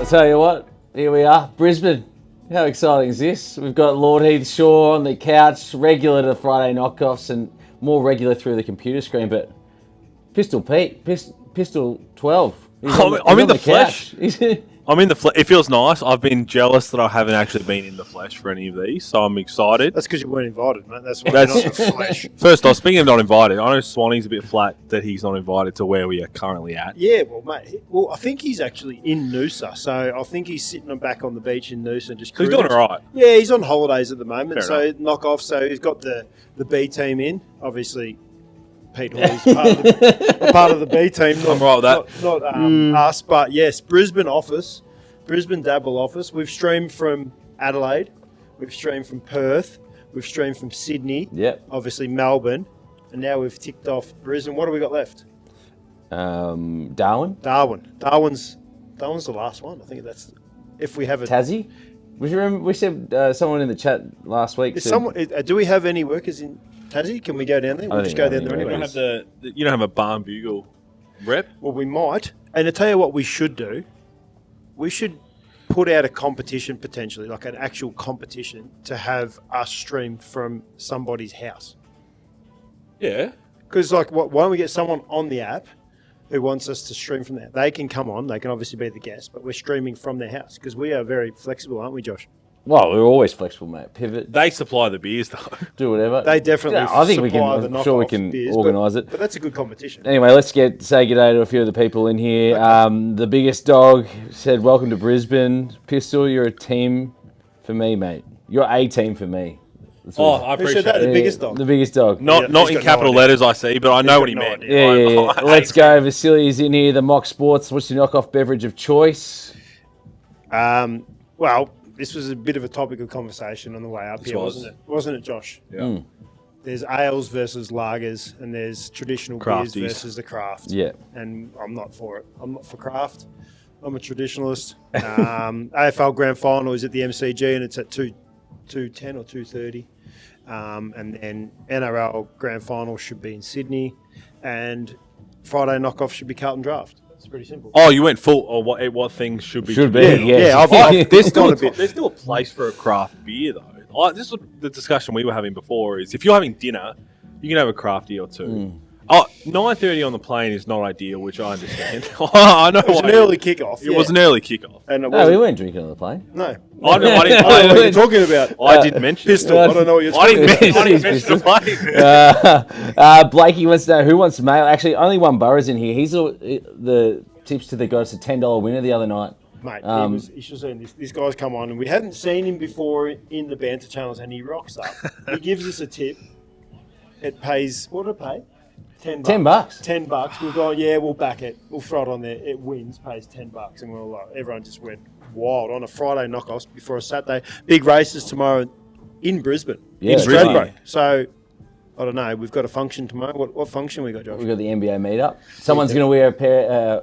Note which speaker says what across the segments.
Speaker 1: I'll tell you what, here we are, Brisbane. How exciting is this? We've got Lord Heath Shaw on the couch, regular to the Friday knockoffs and more regular through the computer screen, but Pistol Pete, Pistol 12.
Speaker 2: I'm in the flesh. I'm in the flesh. It feels nice. I've been jealous that I haven't actually been in the flesh for any of these, so I'm excited.
Speaker 3: That's because you weren't invited, mate. That's why you're not in the flesh.
Speaker 2: First off, speaking of not invited, I know Swanee's a bit flat that he's not invited to where we are currently at.
Speaker 3: Yeah, well, mate. Well, I think he's actually in Noosa, so I think he's sitting back on the beach in Noosa and just
Speaker 2: So he's
Speaker 3: cruising.
Speaker 2: doing all right.
Speaker 3: Yeah, he's on holidays at the moment,
Speaker 2: Fair
Speaker 3: so
Speaker 2: enough.
Speaker 3: knock off. So he's got the B team in, obviously. Pete Hooley's part of the B team.
Speaker 2: I'm right with that.
Speaker 3: Not us, but yes, Brisbane Dabble office. We've streamed from Adelaide, we've streamed from Perth, we've streamed from Sydney, obviously Melbourne, and now we've ticked off Brisbane. What have we got left?
Speaker 1: Darwin.
Speaker 3: Darwin's the last one. I think that's if we have a
Speaker 1: Tassie. We said someone in the chat last week.
Speaker 3: Do we have any workers in Tassie? Can we go down there? We'll just go down there
Speaker 2: You
Speaker 3: anyway.
Speaker 2: don't have a barn bugle rep?
Speaker 3: Well, we might. And to tell you what we should do, we should put out a competition potentially, like an actual competition, to have us stream from somebody's house.
Speaker 2: Yeah.
Speaker 3: Because, like, why don't we get someone on the app who wants us to stream from there? They can come on. They can obviously be the guest, but we're streaming from their house because we are very flexible, aren't we, Josh?
Speaker 1: Well, we're always flexible, mate. Pivot.
Speaker 2: They supply the beers, though.
Speaker 1: Do whatever.
Speaker 3: They definitely
Speaker 1: I think we
Speaker 3: supply
Speaker 1: can.
Speaker 3: the
Speaker 1: I'm sure we
Speaker 3: knockoff
Speaker 1: can
Speaker 3: beers,
Speaker 1: organise it.
Speaker 3: But that's a good competition.
Speaker 1: Anyway, let's say g'day to a few of the people in here. The biggest dog said, "Welcome to Brisbane." Pistol, you're a team for me, mate. You're a team for me.
Speaker 2: I appreciate
Speaker 3: that.
Speaker 2: it.
Speaker 3: The biggest dog.
Speaker 1: The biggest dog.
Speaker 2: Not
Speaker 3: he's
Speaker 2: in
Speaker 3: got
Speaker 2: capital
Speaker 3: no idea.
Speaker 2: letters, I see, but I know what he
Speaker 3: got no
Speaker 2: meant.
Speaker 3: idea.
Speaker 1: Yeah. Let's go. Vasili's in here. The Mock Sports. What's your knockoff beverage of choice?
Speaker 3: Well, this was a bit of a topic of conversation on the way up here, wasn't it? Wasn't it, Josh?
Speaker 2: Yeah.
Speaker 3: There's ales versus lagers, and there's traditional
Speaker 2: Crafties.
Speaker 3: beers versus the craft.
Speaker 1: Yeah.
Speaker 3: And I'm not for it. I'm not for craft. I'm a traditionalist. AFL Grand Final is at the MCG, and it's at 2:10 or 2:30. And then NRL Grand Final should be in Sydney, and Friday knockoff should be Carlton Draft. It's pretty simple.
Speaker 2: Oh, you went full. Or what things should be?
Speaker 1: Yeah.
Speaker 2: There's still a place for a craft beer, though. This was the discussion we were having before. Is if you're having dinner, you can have a crafty or two. 9:30 on the plane is not ideal, which I understand. I know
Speaker 3: It was an early kickoff.
Speaker 2: It was an early kickoff.
Speaker 3: And it
Speaker 1: No, we weren't drinking on the plane.
Speaker 3: No.
Speaker 2: I
Speaker 3: don't know what you're talking about.
Speaker 2: I didn't mention
Speaker 3: Pistol.
Speaker 2: it.
Speaker 3: I don't know what you're
Speaker 2: I
Speaker 3: talking
Speaker 2: didn't
Speaker 3: about.
Speaker 2: mention the plane.
Speaker 1: Blakey wants to know who wants mail. Actually, only one Burrows in here. He's the tips to the got us a $10 winner the other night.
Speaker 3: Mate, he should have seen this. This guy's come on, and we hadn't seen him before in the banter channels, and he rocks up. He gives us a tip. It pays, what did it pay? $10.
Speaker 1: $10.
Speaker 3: We've gone, yeah, we'll back it. We'll throw it on there. It wins, pays $10. And we're like, everyone just went wild on a Friday knockoffs before a Saturday. Big races tomorrow in Brisbane.
Speaker 1: Yeah,
Speaker 3: in
Speaker 1: Brisbane.
Speaker 3: Stradbroke. So, I don't know. We've got a function tomorrow. What function we got, Josh?
Speaker 1: We've got the NBA meetup. Someone's going to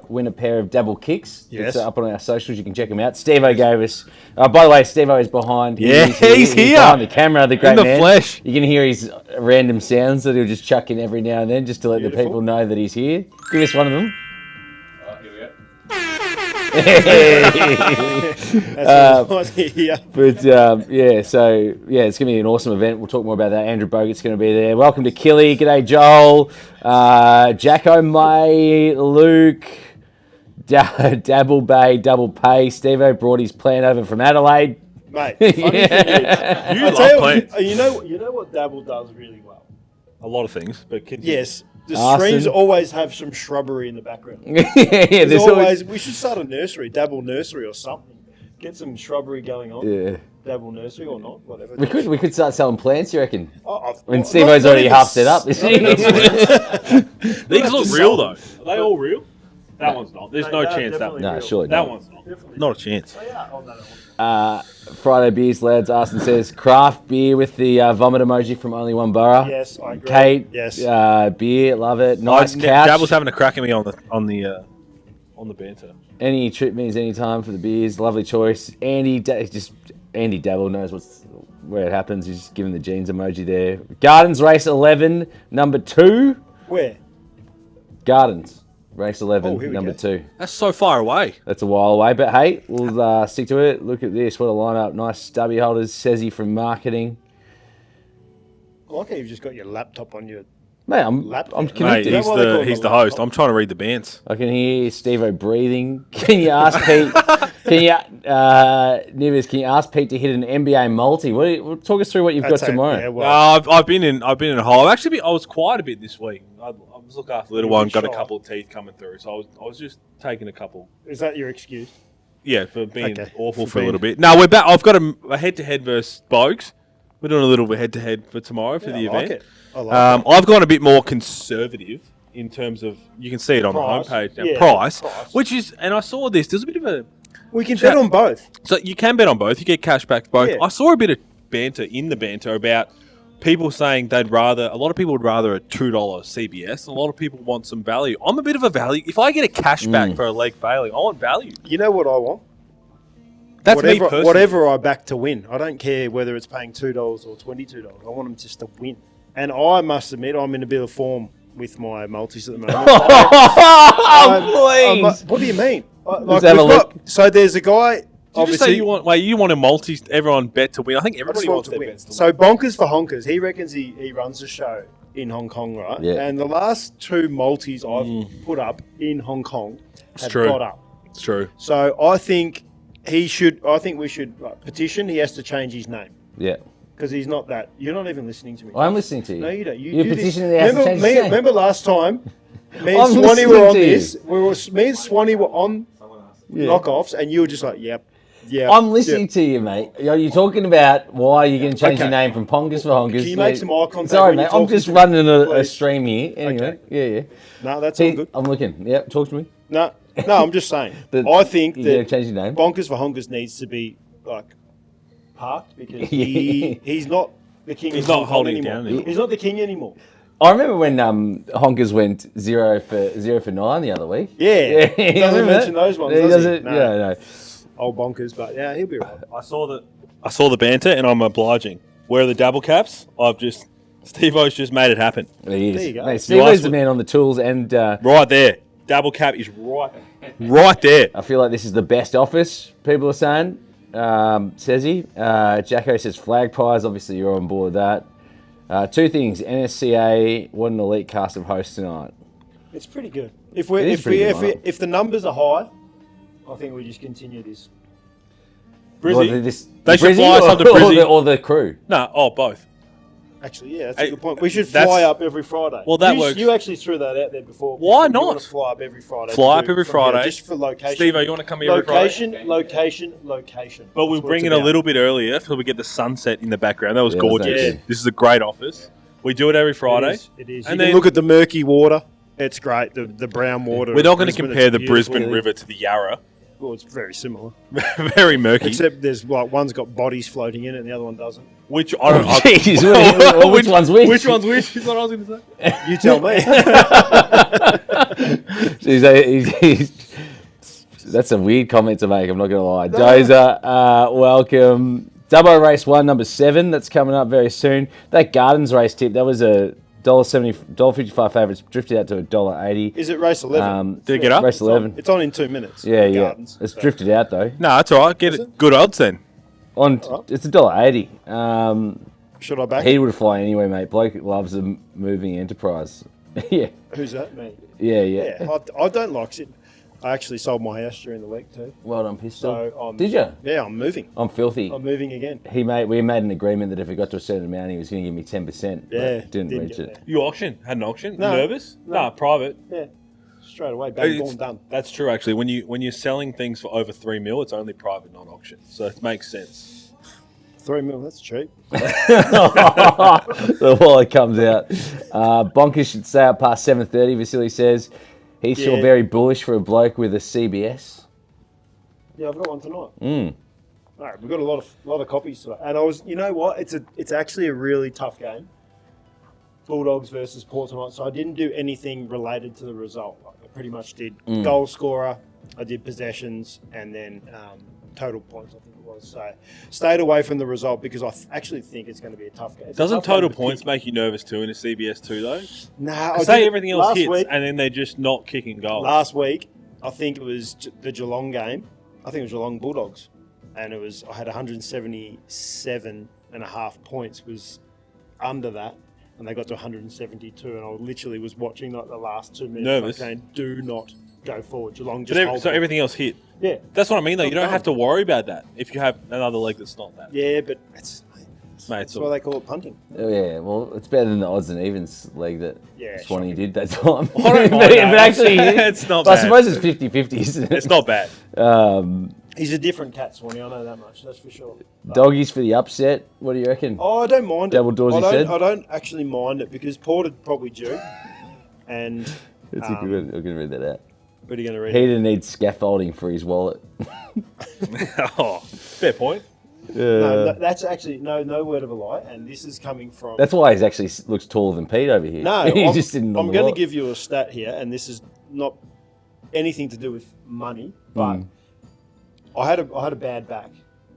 Speaker 1: win a pair of double kicks.
Speaker 3: Yes.
Speaker 1: It's up on our socials. You can check them out. Steve-O gave us... by the way, Steve-O is behind.
Speaker 2: Yeah, he's here.
Speaker 1: Behind the camera, the great
Speaker 2: In the
Speaker 1: man.
Speaker 2: flesh.
Speaker 1: You can hear his random sounds that he'll just chuck in every now and then just to let the people know that he's here. Give us one of them.
Speaker 2: Here we go.
Speaker 3: That's what here.
Speaker 1: But it's going to be an awesome event. We'll talk more about that. Andrew Bogut's going to be there. Welcome to Killy. G'day, Joel. Jacko May, Luke, Dabble Bay, Double Pay. Steve-O brought his plan over from Adelaide.
Speaker 3: Mate, funny thing is,
Speaker 2: You
Speaker 3: I'll
Speaker 2: love
Speaker 3: tell
Speaker 2: plants.
Speaker 3: you know what Dabble does really well?
Speaker 2: A lot of things, but continue.
Speaker 3: Yes. The
Speaker 1: Arson.
Speaker 3: streams always have some shrubbery in the background.
Speaker 1: There's
Speaker 3: There's always, we should start a nursery, Dabble Nursery or something. Get some shrubbery going on.
Speaker 1: Yeah.
Speaker 3: Dabble Nursery or not, whatever.
Speaker 1: We could start selling plants, you reckon? When
Speaker 3: Not-
Speaker 1: Steve-O's
Speaker 3: not
Speaker 1: already
Speaker 3: even
Speaker 1: half set up.
Speaker 2: These look real, though. Are they all real? That one's not. There's no chance that one.
Speaker 1: No, surely
Speaker 2: That
Speaker 1: not.
Speaker 2: one's not. Not a chance.
Speaker 1: Friday Beers, lads. Austin says craft beer with the vomit emoji from Only One Borough.
Speaker 3: Yes, I agree.
Speaker 1: Kate,
Speaker 3: Yes.
Speaker 1: beer, love it. Nice couch.
Speaker 2: Dab was having a crack at me on the banter.
Speaker 1: Any trip means any time for the beers. Lovely choice. Andy Dabble knows where it happens. He's just giving the jeans emoji there. Gardens Race 11, number 2.
Speaker 3: Where?
Speaker 1: Gardens Race 11,
Speaker 3: Oh, here we
Speaker 1: number
Speaker 3: go.
Speaker 1: 2.
Speaker 2: That's so far away.
Speaker 1: That's a while away, but hey, we'll stick to it. Look at this. What a lineup. Nice stubby holders. Sezzy from marketing.
Speaker 3: I like how you've just got your laptop on your...
Speaker 1: Mate, I'm
Speaker 3: Laptop.
Speaker 2: Mate,
Speaker 1: connected.
Speaker 2: he's
Speaker 3: Is that why they call
Speaker 2: the
Speaker 3: him
Speaker 2: he's
Speaker 3: a
Speaker 2: the host.
Speaker 3: laptop?
Speaker 2: I'm trying to read the bands.
Speaker 1: I can hear Steve-O breathing. Can you ask Pete? Nivers, can you ask Pete to hit an NBA multi? Talk us through what you've got tomorrow.
Speaker 3: Yeah, well,
Speaker 2: I've been in a hole. I was quiet a bit this week. I was looking after the little
Speaker 3: You've
Speaker 2: one,
Speaker 3: been
Speaker 2: got a
Speaker 3: shy.
Speaker 2: couple of teeth coming through, so I was just taking a couple.
Speaker 3: is that your excuse?
Speaker 2: Yeah, for being
Speaker 3: Okay.
Speaker 2: awful
Speaker 3: For
Speaker 2: for a
Speaker 3: being-
Speaker 2: little bit. No, we're back. I've got a head-to-head versus Bogues. We're doing a little bit head-to-head for tomorrow for the
Speaker 3: I like
Speaker 2: event.
Speaker 3: it. I like it.
Speaker 2: I've gone a bit more conservative in terms of, you can see it on
Speaker 3: Price.
Speaker 2: the homepage now,
Speaker 3: Yeah,
Speaker 2: price,
Speaker 3: price.
Speaker 2: which is, and I saw this, there's a bit of a,
Speaker 3: We can bet on both.
Speaker 2: so you can bet on both, you get cash back both.
Speaker 3: Yeah.
Speaker 2: I saw a bit of banter in the banter about people saying a lot of people would rather a $2 CBS, a lot of people want some value. I'm a bit of a value. If I get a cash back for a leg failing, I want value.
Speaker 3: You know what I want?
Speaker 2: That's me personally.
Speaker 3: Whatever I back to win. I don't care whether it's paying $2 or $22. I want them just to win. And I must admit, I'm in a bit of form with my multis at the moment.
Speaker 1: Please.
Speaker 3: What do you mean?
Speaker 1: Let's have a look.
Speaker 3: So there's a guy.
Speaker 2: Did you just say you want a multi, everyone bet to win? I think everybody wants their bets to win.
Speaker 3: So Bonkers for Honkers, he reckons he runs a show in Hong Kong, right?
Speaker 1: Yeah.
Speaker 3: And the last 2 multis I've put up in Hong Kong have
Speaker 2: true.
Speaker 3: got up.
Speaker 2: It's true.
Speaker 3: So I think we should petition. He has to change his name
Speaker 1: Yeah.
Speaker 3: because he's not that. You're not even listening to me.
Speaker 1: I'm listening to you.
Speaker 3: No, you don't.
Speaker 1: You're
Speaker 3: do this.
Speaker 1: petitioning the house to change his name.
Speaker 3: Remember last time, me
Speaker 1: I'm
Speaker 3: and Swanee were
Speaker 1: listening
Speaker 3: on
Speaker 1: to you.
Speaker 3: this. Me and Swanee were on knockoffs, and you were just like, "Yep, yeah."
Speaker 1: I'm listening to you, mate. You're talking about why you're going to change
Speaker 3: Okay.
Speaker 1: your name from Pongus for Honkers.
Speaker 3: Can you make some eye contact
Speaker 1: Sorry,
Speaker 3: when
Speaker 1: mate.
Speaker 3: you're
Speaker 1: I'm
Speaker 3: talking
Speaker 1: just
Speaker 3: to me,
Speaker 1: running a
Speaker 3: please?
Speaker 1: stream here. Anyway,
Speaker 3: Okay.
Speaker 1: yeah.
Speaker 3: No, that's all
Speaker 1: Heath,
Speaker 3: good.
Speaker 1: I'm looking. Yep, talk to me.
Speaker 3: No, I'm just saying.
Speaker 1: That
Speaker 3: I think
Speaker 1: you're going
Speaker 3: that
Speaker 1: to change your name.
Speaker 3: Bonkers for Honkers needs to be like parked because he's not the king.
Speaker 2: He's
Speaker 3: of
Speaker 2: not
Speaker 3: Hong Kong
Speaker 2: holding it
Speaker 3: anymore.
Speaker 2: down anymore.
Speaker 3: He's not the king anymore.
Speaker 1: I remember when Honkers went 0 for 9 the other week.
Speaker 3: Yeah,
Speaker 1: Yeah,
Speaker 3: doesn't
Speaker 1: remember
Speaker 3: mention
Speaker 1: that?
Speaker 3: those ones.
Speaker 1: He
Speaker 3: Does he?
Speaker 1: doesn't.
Speaker 3: No.
Speaker 1: Yeah, no.
Speaker 3: Old Bonkers, but yeah, he'll be right.
Speaker 2: I saw the banter, and I'm obliging. Where are the double caps? Steve-O's just made it happen.
Speaker 1: He is.
Speaker 3: There you go.
Speaker 1: Mate,
Speaker 3: You
Speaker 1: Steve
Speaker 2: asked
Speaker 1: is the
Speaker 2: me-
Speaker 1: man on the tools, and
Speaker 2: Right there. Double cap is right there.
Speaker 1: I feel like this is the best office, people are saying. Says he. Jacko says flag pies. Obviously, you're on board with that. 2 things. NSCA, what an elite cast of hosts tonight.
Speaker 3: It's pretty good. If
Speaker 1: It is pretty good lineup.
Speaker 3: if the numbers are high, I think we just continue this.
Speaker 2: Brizzy?
Speaker 1: They
Speaker 2: should fly us up to Brizzy.
Speaker 1: or the crew.
Speaker 2: No, both.
Speaker 3: Actually, yeah, that's a
Speaker 2: Hey,
Speaker 3: good point. We should
Speaker 2: that's-
Speaker 3: fly up every Friday.
Speaker 2: Well, that
Speaker 3: you,
Speaker 2: works.
Speaker 3: You actually threw that out there before.
Speaker 2: Why
Speaker 3: You
Speaker 2: not?
Speaker 3: wanna fly up every Friday.
Speaker 2: Fly
Speaker 3: to
Speaker 2: up
Speaker 3: do
Speaker 2: every
Speaker 3: from here,
Speaker 2: Friday.
Speaker 3: just for location.
Speaker 2: Steve-O, you want to come here every Friday?
Speaker 3: Location.
Speaker 2: But we'll
Speaker 3: That's what
Speaker 2: bring
Speaker 3: it's
Speaker 2: it a
Speaker 3: about.
Speaker 2: little bit earlier so we get the sunset in the background. That was
Speaker 1: Yeah, that's
Speaker 2: gorgeous.
Speaker 1: nice.
Speaker 2: This is a great office. We do it every Friday.
Speaker 3: It is.
Speaker 2: And
Speaker 3: you
Speaker 2: then
Speaker 3: can look at the murky water. It's great. The brown water.
Speaker 2: we're not
Speaker 3: of
Speaker 2: going to
Speaker 3: Brisbane,
Speaker 2: compare
Speaker 3: it's
Speaker 2: the
Speaker 3: beautiful.
Speaker 2: Brisbane River to the Yarra.
Speaker 3: Well, it's very similar.
Speaker 2: Very murky.
Speaker 3: Except there's one's got bodies floating in it and the other one doesn't.
Speaker 2: Which I don't.
Speaker 1: Jeez, which one's which?
Speaker 2: Which one's which? Is what I was going to say.
Speaker 3: You tell me.
Speaker 1: That's a weird comment to make, I'm not going to lie. Dozer, welcome. Dubbo Race 1, number 7, that's coming up very soon. That Gardens race tip, that was a $1.70, $1.55 favourites, drifted out to $1.80.
Speaker 3: Is it race 11?
Speaker 2: Did it get up?
Speaker 1: Race 11.
Speaker 3: It's on in 2 minutes.
Speaker 1: Yeah,
Speaker 3: the
Speaker 1: yeah.
Speaker 3: Gardens,
Speaker 1: It's
Speaker 3: so.
Speaker 1: drifted out, though.
Speaker 2: No, that's all right. Get it. Good odds then.
Speaker 1: It's $1.80.
Speaker 3: Should I back
Speaker 1: He
Speaker 3: it?
Speaker 1: would fly anyway, mate. Bloke loves a moving enterprise. Yeah.
Speaker 3: Who's that? Me.
Speaker 1: Yeah.
Speaker 3: Yeah, I don't like sitting. I actually sold my house during the week too.
Speaker 1: Well done, Pistol.
Speaker 3: So
Speaker 1: Did you?
Speaker 3: Yeah, I'm moving.
Speaker 1: I'm filthy.
Speaker 3: I'm moving again.
Speaker 1: We made an agreement that if it got to a certain amount, he was going to give me 10%. but
Speaker 3: Yeah,
Speaker 1: didn't reach
Speaker 3: get
Speaker 1: it.
Speaker 3: there.
Speaker 2: You had an auction?
Speaker 3: No.
Speaker 2: Nervous?
Speaker 3: No.
Speaker 2: No, private.
Speaker 3: Yeah, straight away. Bang,
Speaker 2: It's-
Speaker 3: boom, done.
Speaker 2: That's true, actually. When you're selling things for over $3 million, it's only private, not auction. So it makes sense.
Speaker 3: 3 mil. That's cheap.
Speaker 1: The wallet comes out. Bonkers should stay up past 7:30. Vasily says he's still
Speaker 3: Yeah.
Speaker 1: very bullish for a bloke with a CBS.
Speaker 3: Yeah, I've got one tonight.
Speaker 1: Mm.
Speaker 3: All right, we've got a lot of copies today, and you know what? It's actually a really tough game. Bulldogs versus Port tonight. So I didn't do anything related to the result. I pretty much did goal scorer. I did possessions, and then total points, I think it was. So stayed away from the result because I actually think it's going to be a tough game. It's a
Speaker 2: Doesn't
Speaker 3: tough game
Speaker 2: total
Speaker 3: to
Speaker 2: points
Speaker 3: pick.
Speaker 2: make you nervous too in a CBS 2 though?
Speaker 3: Nah,
Speaker 2: Say everything else
Speaker 3: last
Speaker 2: hits
Speaker 3: week,
Speaker 2: and then they're just not kicking goals.
Speaker 3: Last week, I think it was the Geelong game. I think it was Geelong Bulldogs. And I had 177.5 points, was under that. And they got to 172. And I literally was watching like the last 2 minutes.
Speaker 2: Nervous.
Speaker 3: Like saying, do not go forward. Geelong just hold
Speaker 2: So
Speaker 3: it.
Speaker 2: everything else hit.
Speaker 3: Yeah.
Speaker 2: That's what I mean though. You
Speaker 3: Not
Speaker 2: don't
Speaker 3: done.
Speaker 2: have to worry about that if you have another leg that's not that.
Speaker 3: Yeah, but that's
Speaker 2: Mate,
Speaker 3: why they call it punting.
Speaker 1: Oh, yeah, well, it's better than the odds and evens leg that Swanee
Speaker 3: shocking.
Speaker 1: did that time.
Speaker 2: I don't mind
Speaker 1: but
Speaker 2: that.
Speaker 1: actually,
Speaker 2: It's not
Speaker 1: but I
Speaker 2: bad.
Speaker 1: suppose it's 50-50, isn't it?
Speaker 2: It's not bad.
Speaker 3: He's a different cat, Swanee. I know that much. That's for sure.
Speaker 1: Doggies for the upset. What do you reckon?
Speaker 3: Oh, I don't mind
Speaker 1: Double
Speaker 3: it.
Speaker 1: doors,
Speaker 3: I
Speaker 1: he
Speaker 3: don't,
Speaker 1: said?
Speaker 3: I don't actually mind it because Porter'd probably due. And
Speaker 1: It's a good, I'm going to read that out.
Speaker 3: what are you going to read?
Speaker 1: Peter needs scaffolding for his wallet.
Speaker 2: Oh, fair point.
Speaker 3: No, that's actually no word of a lie, and this is coming from.
Speaker 1: That's why he actually looks taller than Pete over here.
Speaker 3: No,
Speaker 1: he
Speaker 3: I'm,
Speaker 1: just didn't.
Speaker 3: I'm going to give you a stat here, and this is not anything to do with money, but I had a bad back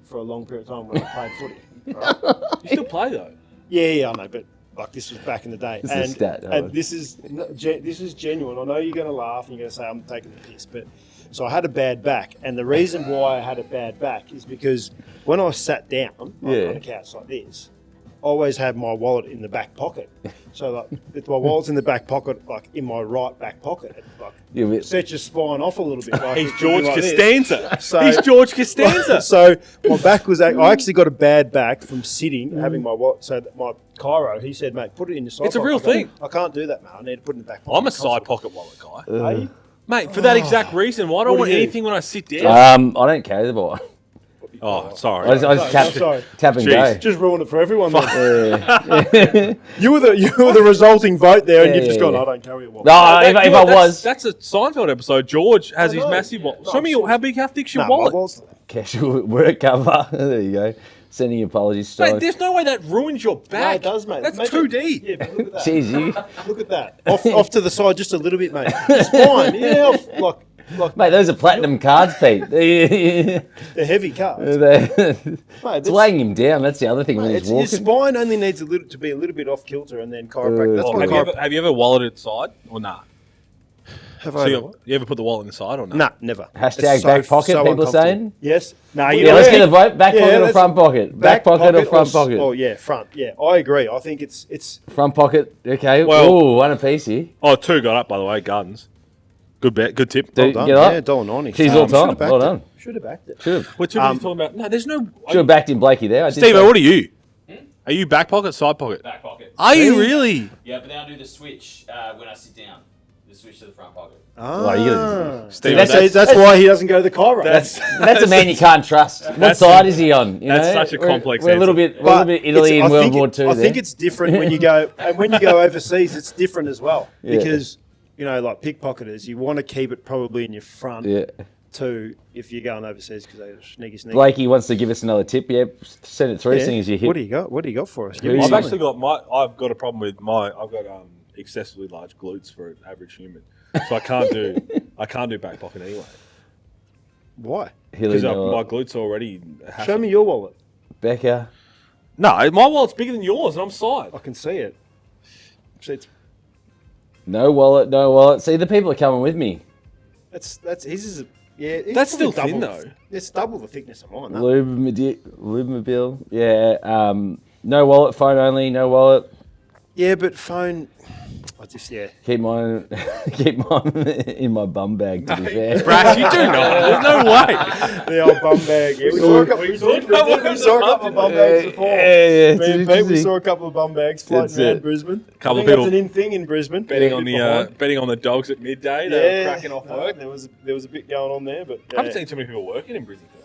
Speaker 3: for a long period of time when I played footy. Right?
Speaker 2: You still play though.
Speaker 3: Yeah, I know, but like this was back in the day,
Speaker 1: This is a stat,
Speaker 3: and
Speaker 1: Howard.
Speaker 3: this is genuine. I know you're going to laugh and you're going to say I'm taking the piss, but so I had a bad back, and the reason why I had a bad back is because when I sat down on a couch like this, I always had my wallet in the back pocket. So like, if my wallet's in the back pocket, like in my right back pocket, it, like sets your spine off a little bit. Like
Speaker 2: He's
Speaker 3: it's
Speaker 2: George
Speaker 3: like this.
Speaker 2: Costanza.
Speaker 3: So-
Speaker 2: He's George Costanza.
Speaker 3: So my back was. I actually got a bad back from sitting, having my wallet. So that my chiro, he said, "Mate, put it in your side."
Speaker 2: It's a
Speaker 3: pocket."
Speaker 2: real
Speaker 3: I go,
Speaker 2: thing.
Speaker 3: I can't do that, man. I need to put it in the back pocket.
Speaker 2: I'm a side pocket wallet guy.
Speaker 3: Are you?
Speaker 2: Mate, for that exact reason. Why do I
Speaker 3: What
Speaker 2: want
Speaker 3: do you-
Speaker 2: anything when I sit down?
Speaker 1: I don't carry the ball.
Speaker 2: Oh, sorry.
Speaker 1: I just
Speaker 3: sorry.
Speaker 1: tap and
Speaker 2: Jeez.
Speaker 1: go.
Speaker 3: Just ruined it for everyone. Then.
Speaker 1: Yeah.
Speaker 3: You were the resulting vote there, and
Speaker 1: Yeah,
Speaker 3: you've just
Speaker 1: yeah,
Speaker 3: gone.
Speaker 1: yeah.
Speaker 3: I don't carry a wallet.
Speaker 1: No,
Speaker 2: That-
Speaker 1: if I
Speaker 2: that's-
Speaker 1: was
Speaker 2: That's a Seinfeld episode. George has his
Speaker 3: know.
Speaker 2: massive wallet.
Speaker 3: No,
Speaker 2: Show me
Speaker 3: I'm
Speaker 2: how big, how thick's your
Speaker 3: Nah, my
Speaker 2: wallet.
Speaker 3: wallet's-
Speaker 1: casual work cover. There you go. Sending apologies.
Speaker 2: Mate,
Speaker 1: Stoic.
Speaker 2: there's no way that ruins your
Speaker 3: No,
Speaker 2: back.
Speaker 3: it does, mate.
Speaker 2: That's
Speaker 3: Make
Speaker 2: too
Speaker 3: it-
Speaker 2: deep.
Speaker 3: Yeah, but look at that.
Speaker 1: Jeez, you.
Speaker 3: Look at that. Off to the side, just a little bit, mate. Spine, yeah, like
Speaker 1: Mate, those are platinum cards, Pete.
Speaker 3: the heavy cards.
Speaker 1: It's weighing him down. That's the other thing when he's
Speaker 3: Your
Speaker 1: walking.
Speaker 3: spine only needs to be a little bit off kilter, and then chiropractor. That's
Speaker 2: Oh,
Speaker 3: what
Speaker 2: have you ever walleted side or nah?
Speaker 3: Have
Speaker 2: So
Speaker 3: I?
Speaker 2: you ever put the wallet in the side or not?
Speaker 3: Nah, never.
Speaker 1: Hashtag
Speaker 3: It's
Speaker 1: back pocket, people
Speaker 3: uncomfortable.
Speaker 1: saying?
Speaker 3: Yes. No,
Speaker 1: Yeah, let's get a vote. Back pocket or
Speaker 3: let's-
Speaker 1: front pocket? Back pocket or front pocket?
Speaker 3: Oh yeah, front. Yeah, I agree. I think it's
Speaker 1: Front pocket. Okay.
Speaker 2: Well-
Speaker 1: Ooh, one apiece here.
Speaker 2: Oh, 2 got up, by the way. Guns. Good bet. Good tip.
Speaker 1: Dude,
Speaker 3: done.
Speaker 1: get up.
Speaker 3: Yeah, $1.90.
Speaker 1: She's all time.
Speaker 3: Should've backed
Speaker 1: Well
Speaker 3: it.
Speaker 1: done.
Speaker 3: Should have backed it.
Speaker 1: Should have.
Speaker 2: What two are you talking about? No, there's no...
Speaker 1: Should have backed in Blakey there. I did
Speaker 2: Steve,
Speaker 1: say-
Speaker 2: what are you? Are you back pocket, side pocket?
Speaker 4: Back pocket.
Speaker 2: Are you really?
Speaker 4: Yeah, but then I do the switch when I sit down. The switch to the front pocket.
Speaker 1: Well, you gotta-
Speaker 2: Steve,
Speaker 3: That's why he doesn't go to the chiro.
Speaker 2: That's
Speaker 1: That's a man you can't trust. What side is he on? You
Speaker 2: that's
Speaker 1: know?
Speaker 2: such a complex
Speaker 1: We're a little
Speaker 2: answer.
Speaker 1: bit, we're a little bit Italy in World War II.
Speaker 3: I think it's different when you go overseas. It's different as well
Speaker 1: Yeah.
Speaker 3: because like pickpocketers, you want to keep it probably in your front
Speaker 1: Yeah.
Speaker 3: too if you're going overseas because they're sneaky.
Speaker 1: Blakey wants to give us another tip. Yeah, send it through. Seeing as you hit.
Speaker 3: What do you got? What do you got for us? Give
Speaker 1: Who
Speaker 3: me
Speaker 1: is
Speaker 2: I've
Speaker 3: something.
Speaker 2: actually got I've got a problem with I've got excessively large glutes for an average human, so I can't do back pocket anyway
Speaker 3: Why?
Speaker 1: Hilly
Speaker 2: because
Speaker 1: Noah.
Speaker 2: my glutes are already.
Speaker 3: Show me your wallet.
Speaker 1: Becca.
Speaker 2: No, my wallet's bigger than yours, and I'm side.
Speaker 3: I can see it. See,
Speaker 1: No wallet. No wallet. See, the people are coming with me.
Speaker 3: that's his is his
Speaker 2: That's
Speaker 3: probably
Speaker 2: still thin, though.
Speaker 3: It's double the thickness of mine. That.
Speaker 1: Lubmobile. Yeah. No wallet. Phone only. No wallet.
Speaker 3: Yeah, but phone. I just
Speaker 1: Keep mine in my bum bag. To be fair.
Speaker 2: Brash, you do not. There's no way.
Speaker 3: the old bum bag. Yeah, we saw a couple of bum bags before.
Speaker 1: Yeah,
Speaker 3: Me and Pete, we saw a couple of bum bags floating
Speaker 1: That's
Speaker 3: around
Speaker 1: it.
Speaker 3: Brisbane.
Speaker 2: Couple
Speaker 3: I
Speaker 2: of
Speaker 3: think that's
Speaker 2: people
Speaker 3: an in thing in Brisbane.
Speaker 2: betting
Speaker 3: Yeah,
Speaker 2: on
Speaker 3: a bit
Speaker 2: the
Speaker 3: behind.
Speaker 2: betting on the dogs at midday. They were cracking off
Speaker 3: no,
Speaker 2: work.
Speaker 3: there was a bit going on there, but
Speaker 2: I haven't seen too many people working in Brisbane today.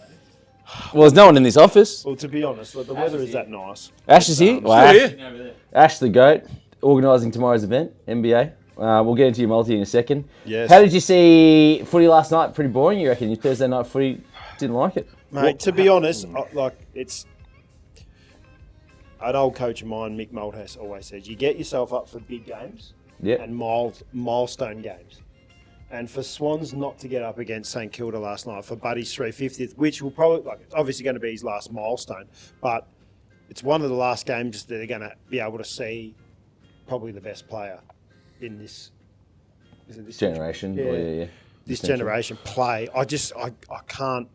Speaker 1: Well, there's no one in this office.
Speaker 3: well, to be honest, like, the weather is that nice.
Speaker 1: Ash is here. Well,
Speaker 2: Still
Speaker 1: Ash,
Speaker 2: here.
Speaker 4: Over there.
Speaker 1: Ash the goat, organising tomorrow's event, NBA. We'll get into your multi in a second.
Speaker 3: Yes.
Speaker 1: How did you see footy last night? Pretty boring, you reckon? Your Thursday night footy didn't like it?
Speaker 3: Mate, to be honest, it's an old coach of mine, Mick Malthouse, always says you get yourself up for big games
Speaker 1: Yep.
Speaker 3: and milestone games. And for Swans not to get up against St Kilda last night for Buddy's 350th, which will probably, obviously going to be his last milestone, but it's one of the last games that they're going to be able to see probably the best player in this
Speaker 1: generation.
Speaker 3: Yeah. This generation play. I just don't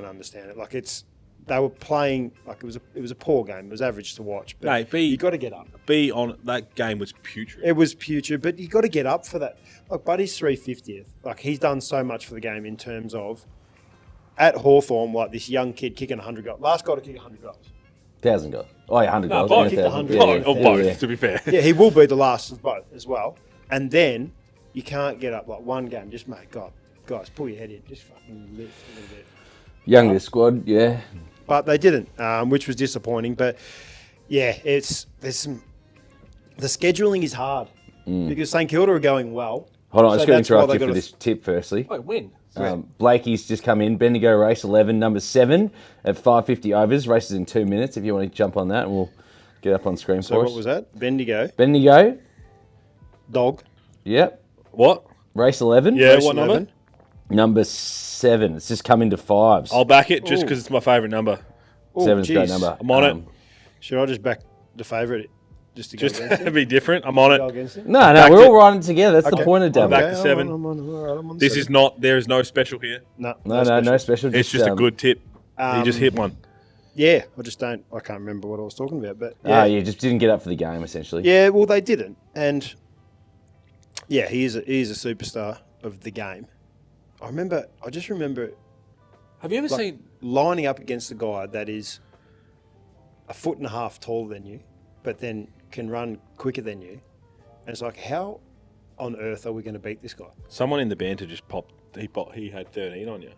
Speaker 3: understand it. They were playing like it was a poor game. It was average to watch. But you got to get up.
Speaker 2: That game was putrid.
Speaker 3: It was putrid, but you got to get up for that. Like Buddy's 350th. Like he's done so much for the game in terms of at Hawthorn, like this young kid kicking 100 goals. Last guy to kick 100 goals.
Speaker 1: 1,000 goals. Oh, yeah, 100 goals.
Speaker 3: Both. Kicked 100.
Speaker 2: Both, to be fair.
Speaker 3: Yeah, he will be the last of both as well. And then you can't get up like one game. Just mate, guys, pull your head in. Just fucking lift a little bit.
Speaker 1: Youngest squad, yeah.
Speaker 3: But they didn't, which was disappointing. But yeah, the scheduling is hard because St Kilda are going well.
Speaker 1: Hold on, I'm just going to interrupt you for
Speaker 3: gotta
Speaker 1: this tip firstly.
Speaker 2: Wait, win.
Speaker 1: Blakey's just come in. Bendigo race 11, number 7 at 550 overs. Races in 2 minutes. If you want to jump on that, and we'll get up on screen
Speaker 3: So
Speaker 1: for us.
Speaker 3: what was that? Bendigo.
Speaker 1: Bendigo.
Speaker 3: Dog.
Speaker 1: Yep.
Speaker 2: What?
Speaker 1: Race 11.
Speaker 2: Yeah,
Speaker 3: Race
Speaker 2: what
Speaker 3: 11.
Speaker 2: number?
Speaker 1: Number 7. It's just come into 5s.
Speaker 2: I'll back it just because it's my favourite number.
Speaker 3: Oh,
Speaker 1: 7's a great
Speaker 3: geez.
Speaker 1: number.
Speaker 2: I'm on it.
Speaker 3: Should I just back the favourite just to go
Speaker 2: Just
Speaker 3: against
Speaker 2: to
Speaker 3: it?
Speaker 2: be different. I'm on
Speaker 3: Go
Speaker 2: it.
Speaker 3: against it?
Speaker 1: No,
Speaker 2: Back
Speaker 1: we're
Speaker 2: to-
Speaker 1: all riding together. That's the
Speaker 3: Okay.
Speaker 1: point of
Speaker 2: I'm
Speaker 1: Dabble.
Speaker 2: back to 7.
Speaker 3: I'm on
Speaker 2: This
Speaker 3: seven.
Speaker 2: is not. There is no special here.
Speaker 3: No
Speaker 1: special.
Speaker 2: It's just a good tip. You just hit one.
Speaker 3: Yeah, I can't remember what I was talking about, but
Speaker 1: You just didn't get up for the game, essentially.
Speaker 3: yeah, well they didn't, and yeah, he is a superstar of the game. I just remember
Speaker 2: Have you ever
Speaker 3: like,
Speaker 2: seen?
Speaker 3: lining up against a guy that is a foot and a half taller than you, but then can run quicker than you, and it's like, how on earth are we going to beat this guy?
Speaker 2: Someone in the banter just popped. He had 13 on you.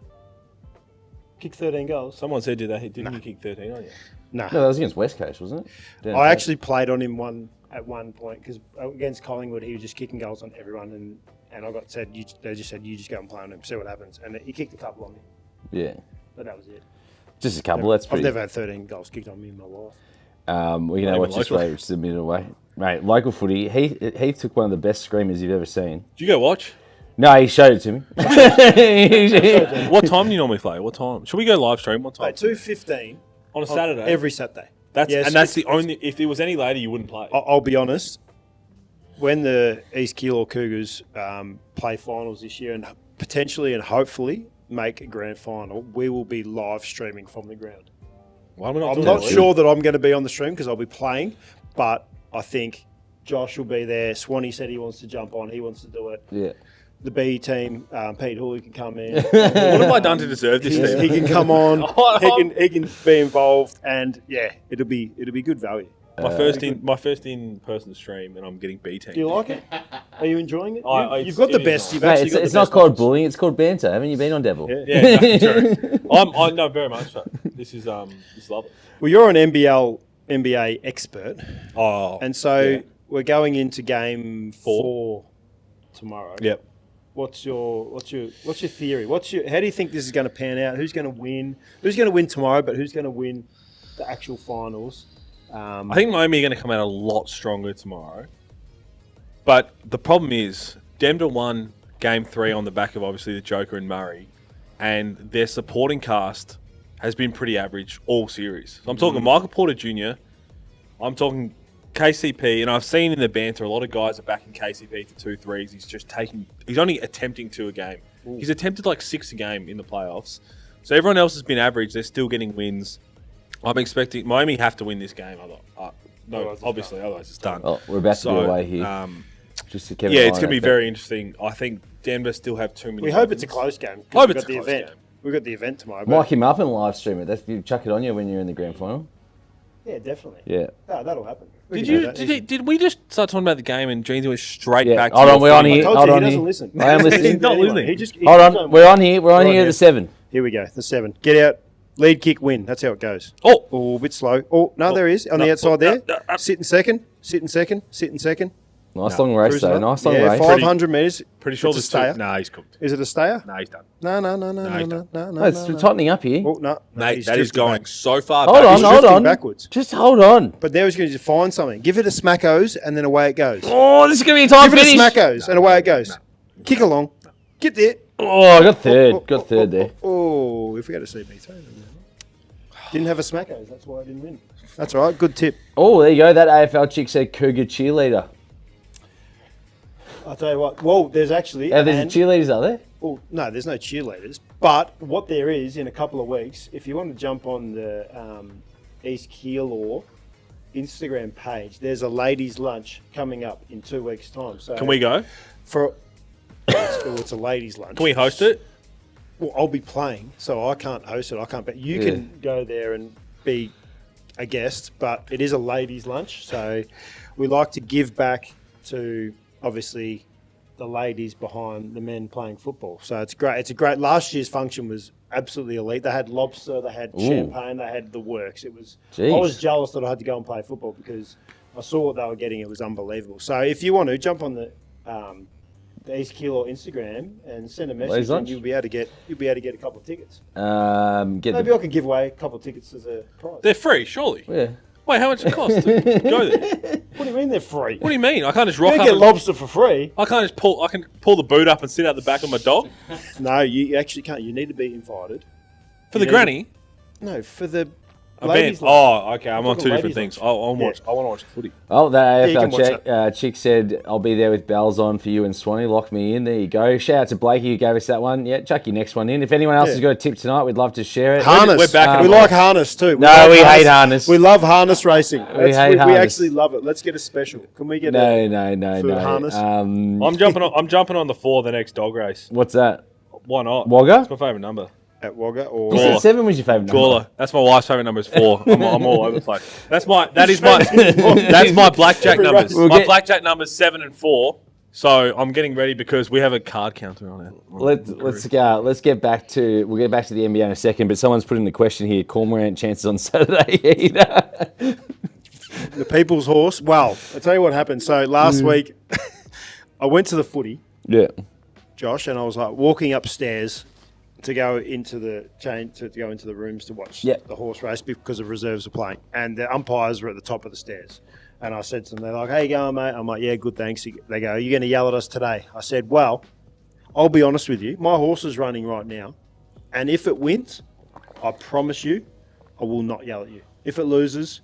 Speaker 3: Kick 13 goals.
Speaker 2: Someone said, didn't he kick 13 on you?
Speaker 3: Nah.
Speaker 1: No, that was against West Coast, wasn't it? Down
Speaker 3: I
Speaker 1: south.
Speaker 3: actually played on him at one point because against Collingwood he was just kicking goals on everyone, and I got said they just said you just go and play on him, see what happens, and he kicked a couple on me,
Speaker 1: Yeah.
Speaker 3: but that was it.
Speaker 1: Just a couple. That's
Speaker 3: I've
Speaker 1: pretty.
Speaker 3: never had 13 goals kicked on me in my life.
Speaker 1: We can
Speaker 2: Not
Speaker 1: watch
Speaker 2: even
Speaker 1: this
Speaker 2: local.
Speaker 1: way, which is a minute away. Mate, local footy. Heath took one of the best screamers you've ever seen.
Speaker 2: Did you go watch?
Speaker 1: No, he showed it to me.
Speaker 2: What time do you normally play? What time? Should we go live stream? What time?
Speaker 3: Mate, 2:15
Speaker 2: On a Saturday.
Speaker 3: every Saturday.
Speaker 2: That's
Speaker 3: Yes,
Speaker 2: and that's
Speaker 3: it's-
Speaker 2: the only. If it was any later, you wouldn't play.
Speaker 3: I'll be honest. When the East Keilor Cougars play finals this year and potentially and hopefully make a grand final, we will be live streaming from the ground.
Speaker 2: Why am I not
Speaker 3: I'm
Speaker 2: doing
Speaker 3: not
Speaker 2: that?
Speaker 3: sure that I'm going to be on the stream because I'll be playing, but I think Josh will be there. Swanee said he wants to jump on. He wants to do it.
Speaker 1: Yeah.
Speaker 3: The B team, Pete Hooley can come in.
Speaker 2: What have I done to deserve this?
Speaker 3: he can come on. He can be involved, and yeah, it'll be good value.
Speaker 2: My first in person stream, and I'm getting B team.
Speaker 3: Do you like it? Are you enjoying it?
Speaker 2: You've
Speaker 3: You've got the
Speaker 2: it is
Speaker 3: best.
Speaker 2: nice.
Speaker 3: You've
Speaker 1: Mate,
Speaker 3: actually got
Speaker 1: it's
Speaker 3: the
Speaker 1: not
Speaker 3: best
Speaker 1: called
Speaker 3: ones.
Speaker 1: bullying, it's called banter. Haven't you been on Devil?
Speaker 3: Yeah.
Speaker 2: Yeah, no, true. I know very much. So. This is lovely.
Speaker 3: Well, you're an NBA expert,
Speaker 2: Oh,
Speaker 3: and so
Speaker 2: yeah.
Speaker 3: we're going into game 4 tomorrow.
Speaker 2: Yep.
Speaker 3: What's your theory? How do you think this is going to pan out? Who's going to win? Who's going to win tomorrow? But who's going to win the actual finals?
Speaker 2: I think Miami are going to come out a lot stronger tomorrow. But the problem is, Denver won Game 3 on the back of obviously the Joker and Murray, and their supporting cast has been pretty average all series. So I'm talking Michael Porter Jr., I'm talking KCP, and I've seen in the banter a lot of guys are backing KCP for 2 threes. He's only attempting 2 a game. He's attempted like 6 a game in the playoffs. So everyone else has been average. They're still getting wins. I'm expecting Miami have to win this game. Obviously, otherwise it's done.
Speaker 1: Oh, we're about to be away here. Just to keep
Speaker 2: Yeah, it's going to be very interesting. I think Denver still have too many.
Speaker 3: We hope it's a
Speaker 2: weapons.
Speaker 3: close game.
Speaker 2: Hope
Speaker 3: We've
Speaker 2: it's
Speaker 3: got
Speaker 2: a
Speaker 3: the
Speaker 2: close
Speaker 3: event.
Speaker 2: game.
Speaker 3: We've got the event tomorrow. but-
Speaker 1: Mic him up and live stream it. You chuck it on you when you're in the grand final.
Speaker 3: Yeah, definitely.
Speaker 1: Yeah.
Speaker 3: No, that'll happen. We
Speaker 2: Did
Speaker 3: can do
Speaker 2: you?
Speaker 3: that
Speaker 2: Did,
Speaker 3: easy.
Speaker 2: did we just start talking about the game and Jeans went straight
Speaker 1: Yeah.
Speaker 2: back?
Speaker 1: Hold
Speaker 2: to
Speaker 1: on,
Speaker 2: your
Speaker 1: we're on
Speaker 2: footy?
Speaker 1: here.
Speaker 3: I told
Speaker 1: Hold
Speaker 3: you
Speaker 1: on
Speaker 3: he doesn't
Speaker 1: here.
Speaker 3: listen.
Speaker 1: I am listening.
Speaker 3: He's not
Speaker 2: Anyway,
Speaker 3: listening.
Speaker 2: he
Speaker 3: Just
Speaker 1: Hold on. We're on here. We're on
Speaker 3: Go on,
Speaker 1: here at
Speaker 3: yeah.
Speaker 1: the 7.
Speaker 3: Here we go. The 7. Get out. Lead kick win. That's how it goes.
Speaker 2: Oh,
Speaker 3: Oh, a bit slow. Oh, no, there he is. On the
Speaker 2: no,
Speaker 3: outside there.
Speaker 2: no.
Speaker 3: Sit in second. Sit in second. Sit in second.
Speaker 1: Nice long race,
Speaker 3: Cruising
Speaker 1: though.
Speaker 3: up.
Speaker 1: Nice long
Speaker 3: yeah,
Speaker 1: race.
Speaker 3: 500 metres.
Speaker 2: pretty sure
Speaker 3: It's a
Speaker 2: there's
Speaker 3: stayer.
Speaker 2: Nah, he's cooked.
Speaker 3: Is it a stayer?
Speaker 2: Nah, he's done.
Speaker 3: No.
Speaker 2: he's
Speaker 3: No,
Speaker 1: No, it's tightening up here.
Speaker 3: Oh, no.
Speaker 2: Mate,
Speaker 3: he's
Speaker 2: that is
Speaker 3: drifting
Speaker 2: going
Speaker 3: back.
Speaker 2: so far
Speaker 1: Hold
Speaker 2: back.
Speaker 1: on,
Speaker 3: He's
Speaker 1: hold
Speaker 3: drifting
Speaker 1: on.
Speaker 3: backwards.
Speaker 1: Just hold on.
Speaker 3: But there he's going to find something. Give it a smackos and then away it goes.
Speaker 1: Oh, this is going to be a time
Speaker 3: Give it a
Speaker 1: finish.
Speaker 3: smackos and away it goes. Kick along. Get there.
Speaker 1: Oh, I got third. Got third there.
Speaker 3: Oh, if we had a CB too. Didn't have a smackos. That's why I didn't win. That's all right. Good tip.
Speaker 1: Oh, there you go. That AFL chick said Cougar cheerleader.
Speaker 3: I'll tell you what. Well, there's actually.
Speaker 1: There's cheerleaders, are there?
Speaker 3: Well, no, there's no cheerleaders. But what there is in a couple of weeks, if you want to jump on the East Keilor Instagram page, there's a ladies' lunch coming up in 2 weeks' time. So
Speaker 2: Can we go?
Speaker 3: It's a ladies' lunch.
Speaker 2: Can we host it?
Speaker 3: Well, I'll be playing, so I can't host it. I can't. But you can go there and be a guest. But it is a ladies' lunch, so we like to give back to obviously the ladies behind the men playing football. So it's great. It's a great. Last year's function was absolutely elite. They had lobster, they had champagne, they had the works. It was.
Speaker 1: Jeez.
Speaker 3: I was jealous that I had to go and play football because I saw what they were getting. It was unbelievable. So if you want to jump on the East Keilor Instagram and send a message, and you'll be able to get a couple of tickets. Maybe I could give away a couple of tickets as a prize.
Speaker 2: They're free, surely.
Speaker 1: Yeah.
Speaker 2: Wait, how much it cost to go there?
Speaker 3: What do you mean they're free?
Speaker 2: What do you mean? I can't just
Speaker 3: You
Speaker 2: rock
Speaker 3: don't
Speaker 2: up.
Speaker 3: get
Speaker 2: and-
Speaker 3: lobster for free.
Speaker 2: I can't just pull. I can pull the boot up and sit out the back of my dog
Speaker 3: No, you actually can't. You need to be invited.
Speaker 2: for the
Speaker 3: need-
Speaker 2: granny.
Speaker 3: No, for the
Speaker 2: Event.
Speaker 3: ladies.
Speaker 2: Oh, okay. I'm on
Speaker 3: talking
Speaker 2: two different
Speaker 3: ladies
Speaker 2: things.
Speaker 3: lunch.
Speaker 2: I'll
Speaker 3: Yeah.
Speaker 2: watch. I want to watch the footy.
Speaker 1: Oh, that
Speaker 3: you can
Speaker 1: AFL
Speaker 3: watch
Speaker 1: chick said, I'll be there with bells on for you and Swanee. Lock me in. There you go. Shout out to Blakey who gave us that one. Yeah, chuck your next one in. If anyone else
Speaker 3: Yeah.
Speaker 1: has got a tip tonight, we'd love to share it.
Speaker 3: Harness.
Speaker 2: We're back
Speaker 3: we
Speaker 2: in
Speaker 3: like harness too.
Speaker 1: No,
Speaker 3: love
Speaker 1: we hate harness.
Speaker 3: We love harness racing.
Speaker 1: We hate
Speaker 3: we
Speaker 1: harness.
Speaker 3: actually love it. Let's get a special. Can we get
Speaker 1: No.
Speaker 3: for harness?
Speaker 2: I'm jumping on the 4 the next dog race.
Speaker 1: What's that?
Speaker 2: Why not?
Speaker 1: Wagga?
Speaker 2: It's my favourite number.
Speaker 3: at Wagga or
Speaker 1: You said 7 was your favourite number.
Speaker 2: Gawler. That's my wife's favourite number is 4. I'm all over the place. That's my blackjack
Speaker 3: Every
Speaker 2: numbers.
Speaker 3: race.
Speaker 2: My blackjack number's 7 and 4. So I'm getting ready because we have a card counter on it.
Speaker 1: Let's go. We'll get back to the NBA in a second. But someone's put in the question here: Cormorant chances on Saturday either.
Speaker 3: the People's Horse. Well, I'll tell you what happened. So last week, I went to the footy,
Speaker 1: Yeah.
Speaker 3: Josh, and I was like walking upstairs to go into the rooms to watch the horse race because the reserves were playing, and the umpires were at the top of the stairs. And I said to them, they're like, "How you going, mate?" I'm like, "Yeah, good, thanks." They go, "Are you going to yell at us today?" I said, "Well, I'll be honest with you. My horse is running right now, and if it wins, I promise you, I will not yell at you. If it loses,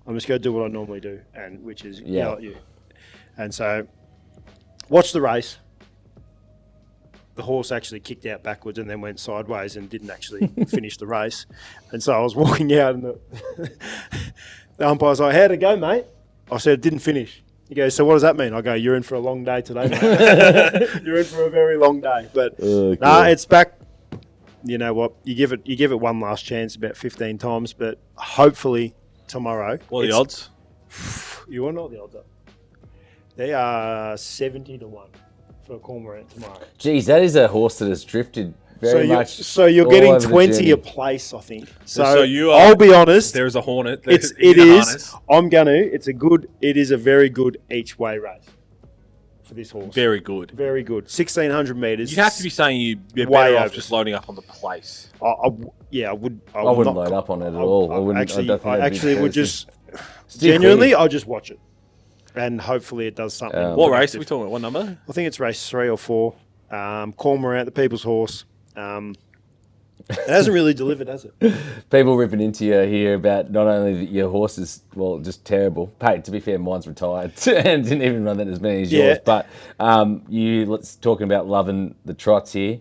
Speaker 3: I'm just going to do what I normally do, and which is yell at you." And so, watch the race. The horse actually kicked out backwards and then went sideways and didn't actually finish the race. And so I was walking out, and the umpire's like, "How'd it go, mate?" I said, "It didn't finish." He goes, "So what does that mean?" I go, "You're in for a long day today, mate." You're in for a very long day. But it's back. You know what? You give it one last chance about 15 times, but hopefully tomorrow.
Speaker 2: What are the odds?
Speaker 3: You want to know what the odds are? They are 70-1 for a Cormorant tomorrow.
Speaker 1: Geez, that is a horse that has drifted very much.
Speaker 3: So you're
Speaker 1: all
Speaker 3: getting
Speaker 1: over the
Speaker 3: 20
Speaker 1: journey.
Speaker 3: a place, I think.
Speaker 2: So you are,
Speaker 3: I'll be honest.
Speaker 2: There's a hornet.
Speaker 3: It is. It is a very good each way race for this horse.
Speaker 2: Very good.
Speaker 3: Very good. 1,600 meters.
Speaker 2: You have to be saying you're
Speaker 3: Way
Speaker 2: better off
Speaker 3: over.
Speaker 2: just loading up on the place.
Speaker 3: I would.
Speaker 1: I wouldn't load up on it at all. I wouldn't.
Speaker 3: I actually would just
Speaker 1: Stick
Speaker 3: genuinely.
Speaker 1: with it.
Speaker 3: I'll just watch it, and hopefully it does something.
Speaker 2: What race are we talking about? What number?
Speaker 3: I think it's race 3 or 4. Cormorant, the People's Horse. It hasn't really delivered, has it?
Speaker 1: People ripping into you here about not only that your horse is, well, just terrible. To be fair, mine's retired and didn't even run that as many as yours. But let's talking about loving the trots here.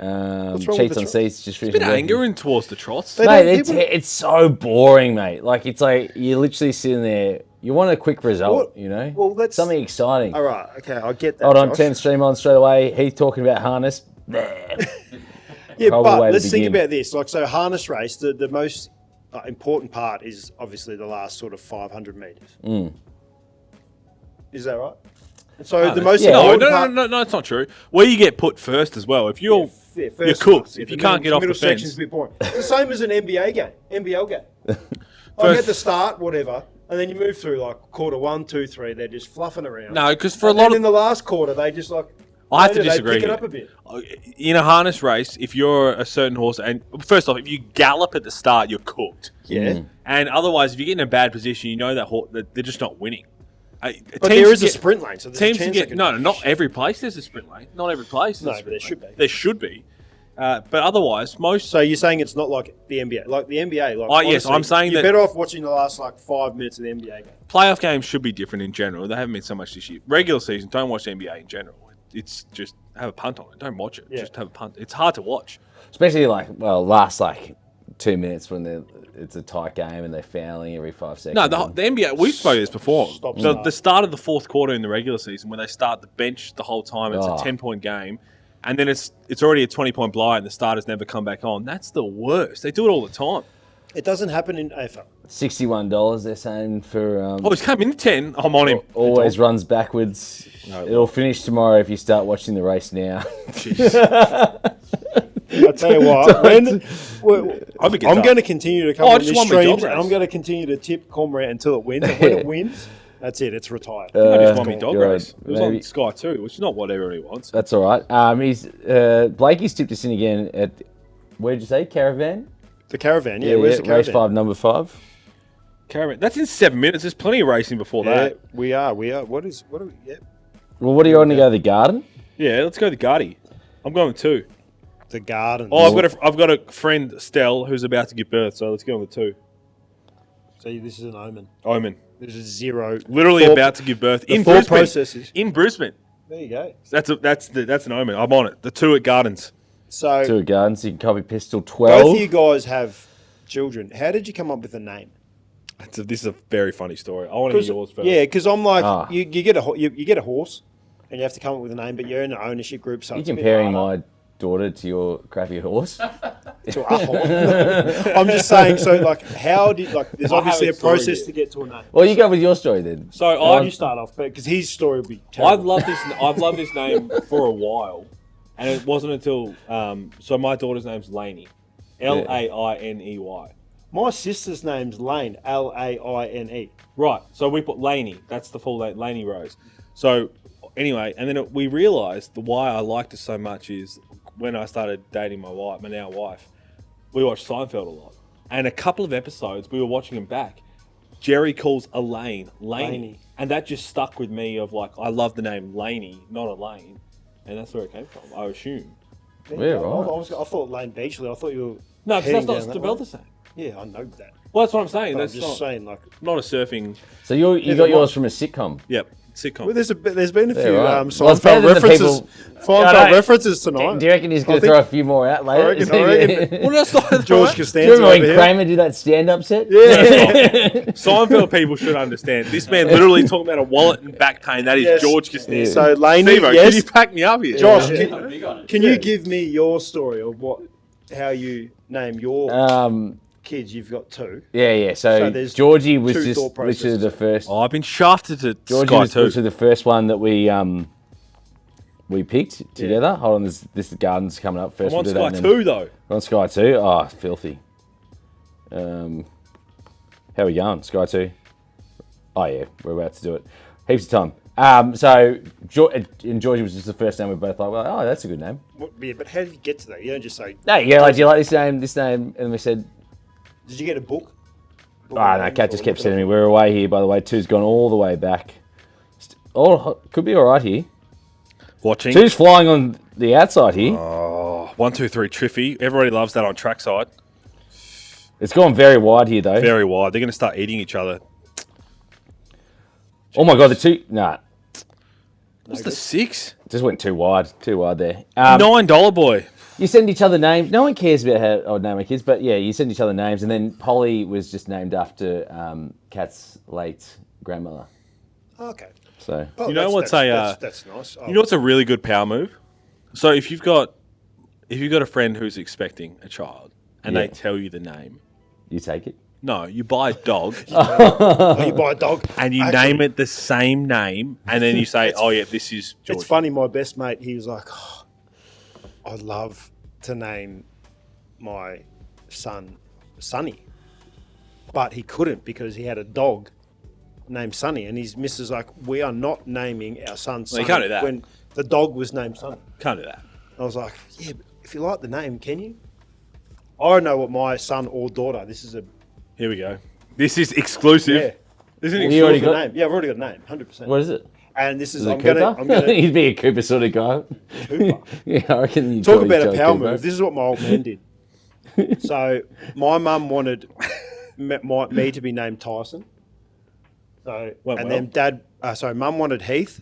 Speaker 3: wrong with
Speaker 1: Cheats
Speaker 3: the
Speaker 1: on
Speaker 3: trots?
Speaker 1: seats, just
Speaker 2: Bit
Speaker 1: finishing.
Speaker 2: angering towards the trots.
Speaker 1: Mate, it's so boring, mate. Like, it's like you're literally sitting there. You want a quick result, you know?
Speaker 3: Well, that's
Speaker 1: something exciting.
Speaker 3: All right, okay, I get that.
Speaker 1: Hold on,
Speaker 3: Josh.
Speaker 1: turn stream on straight away. Heath talking about harness.
Speaker 3: Yeah,
Speaker 1: Horrible
Speaker 3: but
Speaker 1: way to
Speaker 3: let's think
Speaker 1: begin.
Speaker 3: about this. Like, so harness race, the most important part is obviously the last sort of 500 meters. Is that right? And so the most important part,
Speaker 2: No, it's not true. Where you get put first as well. If you're
Speaker 3: yeah,
Speaker 2: you're
Speaker 3: first
Speaker 2: cooked.
Speaker 3: class,
Speaker 2: If
Speaker 3: the
Speaker 2: you can't get off the
Speaker 3: middle section's
Speaker 2: fence.
Speaker 3: a bit boring. It's the same as an NBL game. Like at the start, whatever, and then you move through like quarter 1, 2, 3. They're just fluffing around.
Speaker 2: No, because for a
Speaker 3: And
Speaker 2: lot
Speaker 3: then
Speaker 2: of
Speaker 3: in the last quarter, they just like
Speaker 2: I have to
Speaker 3: they
Speaker 2: disagree
Speaker 3: pick it
Speaker 2: here.
Speaker 3: up a bit.
Speaker 2: In a harness race, if you're a certain horse, and first off, if you gallop at the start, you're cooked.
Speaker 3: Yeah.
Speaker 2: And otherwise, if you get in a bad position, you know that they're just not winning.
Speaker 3: But there is a sprint lane, so there's a
Speaker 2: teams
Speaker 3: chance
Speaker 2: get no, not every place. There's a sprint lane. Not every place.
Speaker 3: No,
Speaker 2: there's a
Speaker 3: but there
Speaker 2: sprint
Speaker 3: should
Speaker 2: lane.
Speaker 3: be.
Speaker 2: There should be. But otherwise, most.
Speaker 3: So you're saying it's not like the NBA? Like the NBA? Like,
Speaker 2: Oh, yes,
Speaker 3: honestly,
Speaker 2: I'm saying
Speaker 3: you're
Speaker 2: that-
Speaker 3: better off watching the last 5 minutes of the NBA game.
Speaker 2: Playoff games should be different in general. They haven't been so much this year. Regular season, don't watch the NBA in general. It's just have a punt on it. Don't watch it.
Speaker 3: Yeah.
Speaker 2: Just have a punt. It's hard to watch.
Speaker 1: Especially last 2 minutes when it's a tight game and they're fouling every 5 seconds.
Speaker 2: No, the NBA, we've spoken this before.
Speaker 3: Stop,
Speaker 2: So
Speaker 3: start.
Speaker 2: the start of the fourth quarter in the regular season, when they start the bench the whole time, it's a 10-point game, and then it's already a 20-point blowout and the starters never come back on. That's the worst. They do it all the time.
Speaker 3: It doesn't happen in AFL.
Speaker 1: $61 they're saying for
Speaker 2: Oh, he's come in 10. I'm on him.
Speaker 1: always runs backwards.
Speaker 2: No.
Speaker 1: It'll finish tomorrow if you start watching the race now.
Speaker 3: I tell you what,
Speaker 2: Hope it gets
Speaker 3: I'm
Speaker 2: up.
Speaker 3: going to continue to come
Speaker 2: Oh, I
Speaker 3: on
Speaker 2: just
Speaker 3: these
Speaker 2: won my job
Speaker 3: streams, and
Speaker 2: race.
Speaker 3: I'm going to continue to tip Comrade until it wins. And when it wins, that's it. It's retired.
Speaker 2: I just won my dog
Speaker 1: you're
Speaker 2: race. It was
Speaker 1: maybe-
Speaker 2: on Sky too, which is not what everybody wants.
Speaker 1: That's all right. Blakey's tipped us in again at, where did you say, Caravan?
Speaker 3: The caravan, yeah. Where's the
Speaker 1: race
Speaker 3: caravan?
Speaker 1: 5, number 5.
Speaker 2: Caravan. That's in 7 minutes. There's plenty of racing before
Speaker 3: Yeah,
Speaker 2: that.
Speaker 3: we are. What are we? Yeah,
Speaker 1: Well, what are you on to go to the Garden?
Speaker 2: Yeah, let's go to Guardy. I'm going with 2.
Speaker 3: the garden.
Speaker 2: Oh, I've got a friend, Stell, who's about to give birth, so let's go on the 2.
Speaker 3: So this is an omen.
Speaker 2: Omen.
Speaker 3: This is 0.
Speaker 2: Literally
Speaker 3: Thought-
Speaker 2: about to give birth
Speaker 3: the
Speaker 2: in
Speaker 3: thought
Speaker 2: Brisbane.
Speaker 3: processes.
Speaker 2: In Brisbane.
Speaker 3: There you go.
Speaker 2: That's an omen. I'm on it. The 2 at Gardens.
Speaker 3: So
Speaker 1: To a Garden, so you can copy Pistol
Speaker 3: both
Speaker 1: 12.
Speaker 3: of you guys have children. How did you come up with a name?
Speaker 2: This is a very funny story. I want to hear yours first.
Speaker 3: Yeah, because I'm like,
Speaker 1: Ah.
Speaker 3: you get you get a horse, and you have to come up with a name, but you're in an ownership group, so
Speaker 1: Are you
Speaker 3: it's a bit
Speaker 1: comparing
Speaker 3: harder.
Speaker 1: my daughter to your crappy horse?
Speaker 3: To a horse. I'm just saying. So, like, how did there's
Speaker 2: I
Speaker 3: obviously
Speaker 2: have
Speaker 3: a
Speaker 2: a story
Speaker 3: process
Speaker 2: here.
Speaker 3: to get to a name.
Speaker 1: Well, you go with your story then.
Speaker 2: So
Speaker 3: You start off, because his story will be terrible.
Speaker 2: I've loved this name for a while, and it wasn't until so my daughter's name's Lainey, Lainey.
Speaker 3: My sister's name's Lane, Laine.
Speaker 2: Right. So we put Lainey. That's the full name, Lainey Rose. So anyway, and then we realised why I liked it so much is when I started dating my now wife, we watched Seinfeld a lot, and a couple of episodes we were watching them back. Jerry calls Elaine Laney,
Speaker 3: Laney.
Speaker 2: and that just stuck with me. Of like, I love the name Laney, not Elaine, and that's where it came from. I assume.
Speaker 1: Yeah, right.
Speaker 3: I thought Lane Beachley. I thought you were.
Speaker 2: No, because
Speaker 3: heading
Speaker 2: that's
Speaker 3: down
Speaker 2: not
Speaker 3: that
Speaker 2: spelled
Speaker 3: way.
Speaker 2: the same.
Speaker 3: Yeah, I know that.
Speaker 2: Well, that's what I'm saying.
Speaker 3: But I'm
Speaker 2: That's
Speaker 3: just saying, like,
Speaker 2: not a surfing.
Speaker 1: So you
Speaker 3: Yeah,
Speaker 1: got
Speaker 3: but
Speaker 1: yours from a sitcom.
Speaker 2: Yep, sitcom.
Speaker 3: well, there's been a
Speaker 1: Yeah,
Speaker 3: few
Speaker 1: right. Well, it's
Speaker 3: Seinfeld
Speaker 1: better than the
Speaker 3: references.
Speaker 1: people-
Speaker 3: Seinfeld
Speaker 1: I know.
Speaker 3: references tonight.
Speaker 1: Do you reckon he's going
Speaker 3: I
Speaker 1: to
Speaker 3: think-
Speaker 1: throw a few more out later?
Speaker 3: I reckon.
Speaker 2: Well, that's not
Speaker 3: George
Speaker 2: right.
Speaker 1: Do you
Speaker 3: Costanza
Speaker 1: remember
Speaker 3: over
Speaker 1: when
Speaker 3: here.
Speaker 1: Kramer did that stand-up set?
Speaker 3: Yeah.
Speaker 2: Seinfeld people should understand. This man literally talking about a wallet and back pain. That is
Speaker 3: Yes.
Speaker 2: George Costanza.
Speaker 3: So Laney,
Speaker 2: Steve-O,
Speaker 3: yes.
Speaker 2: can you pack me up here?
Speaker 3: Josh,
Speaker 4: I'm big on it.
Speaker 3: can you give me your story of how you name your kids? You've got 2.
Speaker 1: Yeah.
Speaker 3: So
Speaker 1: So,
Speaker 3: there's
Speaker 1: Georgie was
Speaker 3: two
Speaker 1: just
Speaker 3: thought
Speaker 1: literally
Speaker 3: processes.
Speaker 1: the first.
Speaker 2: Oh, I've been shafted to
Speaker 1: Georgie
Speaker 2: Sky
Speaker 1: was
Speaker 2: too.
Speaker 1: literally the first one that we picked together. Hold on, this Garden's coming up first.
Speaker 2: I'm on
Speaker 1: we'll do
Speaker 2: Sky
Speaker 1: that and then-
Speaker 2: 2 though.
Speaker 1: We're on Sky 2. Oh, filthy. How are we going? Sky 2. Oh yeah, we're about to do it. Heaps of time. So Georgie was just the first name we both like. Well, oh, that's a good name.
Speaker 3: Yeah, but how did you get to that? You don't just say.
Speaker 1: No, yeah, like, do you like this name? And we said,
Speaker 3: Did you get a book?
Speaker 1: no, Kat just kept sending me. We're away here, by the way. 2's gone all the way back. Could be all right here.
Speaker 2: Watching.
Speaker 1: 2's flying on the outside here.
Speaker 2: Oh, 1, 2, 3, Triffy. Everybody loves that on trackside.
Speaker 1: It's gone very wide here, though.
Speaker 2: Very wide. They're going to start eating each other.
Speaker 1: Oh my god, the 2. Nah,
Speaker 2: What's the 6?
Speaker 1: just went too wide. Too wide there.
Speaker 2: $9 boy.
Speaker 1: You send each other names. No one cares about how I name my kids, but yeah, you send each other names. And then Polly was just named after Kat's late grandmother.
Speaker 3: Okay.
Speaker 1: So
Speaker 3: Oh,
Speaker 2: You know what's a,
Speaker 3: that's nice. Oh,
Speaker 2: You know what's a really good power move? So if you've got a friend who's expecting a child and
Speaker 1: Yeah.
Speaker 2: they tell you the name,
Speaker 1: you take it.
Speaker 2: no, you buy a dog
Speaker 3: oh, you buy a dog
Speaker 2: and you
Speaker 3: Actually,
Speaker 2: name it the same name, and then you say, "Oh yeah, this is George."
Speaker 3: It's funny. My best mate, he was like, oh, "I'd love to name my son Sonny," but he couldn't because he had a dog named Sonny, and his missus like, "We are not naming our son Sonny."
Speaker 2: you can't do that.
Speaker 3: When the dog was named Sonny.
Speaker 2: Can't do that.
Speaker 3: I was like, "Yeah, but if you like the name, can you?" I know what my son or daughter. This is a
Speaker 2: Here we go. This is exclusive.
Speaker 3: yeah.
Speaker 2: Isn't
Speaker 1: You
Speaker 2: it
Speaker 1: already
Speaker 3: The
Speaker 1: got-
Speaker 3: name. Yeah, I've already got a name, 100%.
Speaker 1: What is it?
Speaker 3: And this is,
Speaker 1: Is it
Speaker 3: I'm
Speaker 1: Cooper?
Speaker 3: gonna
Speaker 1: He'd be a Cooper sort of guy.
Speaker 3: Cooper.
Speaker 1: Yeah, I reckon you
Speaker 3: Talk about a power move. This is what my old man did. So my mum wanted me to be named Tyson. So
Speaker 2: Went
Speaker 3: and
Speaker 2: well.
Speaker 3: then mum wanted Heath.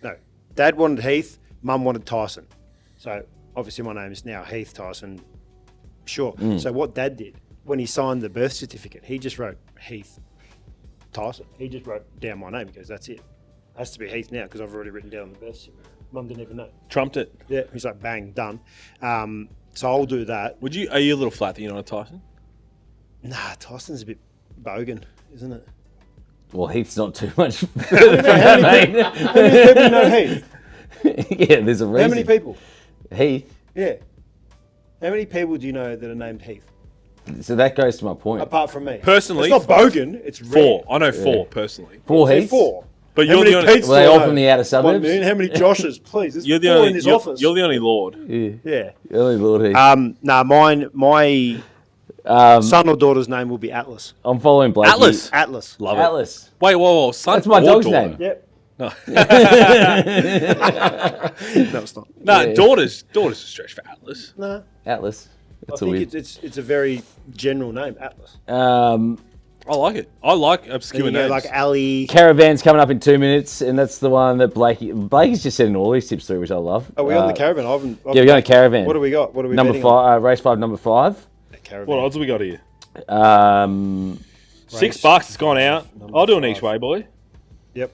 Speaker 3: No, dad wanted Heath. Mum wanted Tyson. So obviously my name is now Heath Tyson. Sure. So what dad did when he signed the birth certificate, he just wrote Heath Tyson. He just wrote down my name because that's it. Has to be Heath now because I've already written down the birth certificate. Mum didn't even know.
Speaker 2: Trumped it.
Speaker 3: Yeah, he's like, bang, done. So I'll do that.
Speaker 2: Are you a little flat that you're not a Tyson?
Speaker 3: Nah, Tyson's a bit bogan, isn't it?
Speaker 1: Well, Heath's not too much.
Speaker 3: How many people know Heath?
Speaker 1: Yeah, there's a reason.
Speaker 3: How many people?
Speaker 1: Heath.
Speaker 3: Yeah. How many people do you know that are named Heath?
Speaker 1: So that goes to my point.
Speaker 3: Apart from me.
Speaker 2: Personally,
Speaker 3: It's not bogan, it's rare.
Speaker 2: 4. I know 4 personally.
Speaker 1: 4
Speaker 3: Say
Speaker 1: Heaths.
Speaker 3: 4.
Speaker 2: But
Speaker 3: How
Speaker 2: you're
Speaker 3: many
Speaker 2: the only.
Speaker 3: Pete's
Speaker 1: Were they
Speaker 3: do I
Speaker 1: all
Speaker 3: know?
Speaker 1: from the outer
Speaker 3: 1
Speaker 1: suburbs?
Speaker 3: million. How many Joshes? Please, there's
Speaker 2: You're the
Speaker 3: 4
Speaker 2: only.
Speaker 3: in this
Speaker 2: You're,
Speaker 3: office.
Speaker 2: you're the only Lord.
Speaker 1: Yeah.
Speaker 3: Yeah.
Speaker 1: Only Lord Heath.
Speaker 3: Nah, my son or daughter's name will be Atlas.
Speaker 1: I'm following Blakey.
Speaker 2: Atlas.
Speaker 3: Atlas.
Speaker 2: Love
Speaker 1: Atlas.
Speaker 2: it. Wait, whoa. Son
Speaker 1: That's my
Speaker 2: or
Speaker 1: dog's
Speaker 2: daughter?
Speaker 1: name.
Speaker 3: Yep.
Speaker 2: No,
Speaker 3: No, it's not.
Speaker 2: no.
Speaker 1: Yeah.
Speaker 2: Daughter's a stretch for Atlas.
Speaker 3: No.
Speaker 1: Atlas.
Speaker 3: I
Speaker 1: That's a
Speaker 3: think
Speaker 1: weird.
Speaker 3: it's a very general name, Atlas.
Speaker 2: I like it. I like obscure
Speaker 3: Then you go
Speaker 2: names.
Speaker 3: like Ali.
Speaker 1: Caravan's coming up in 2 minutes, and that's the one that Blakey's just sending all these tips through, which I love.
Speaker 3: Are we on the caravan? I haven't.
Speaker 1: Yeah, we're going to Caravan.
Speaker 3: What do we got? What are we
Speaker 1: Number
Speaker 3: betting on?
Speaker 1: 5, race 5, number 5.
Speaker 3: Caravan.
Speaker 2: What odds have we got here?
Speaker 1: Um,
Speaker 2: $6. It's gone out.
Speaker 3: number
Speaker 2: I'll do an
Speaker 3: 5.
Speaker 2: each way, boy.
Speaker 3: Yep.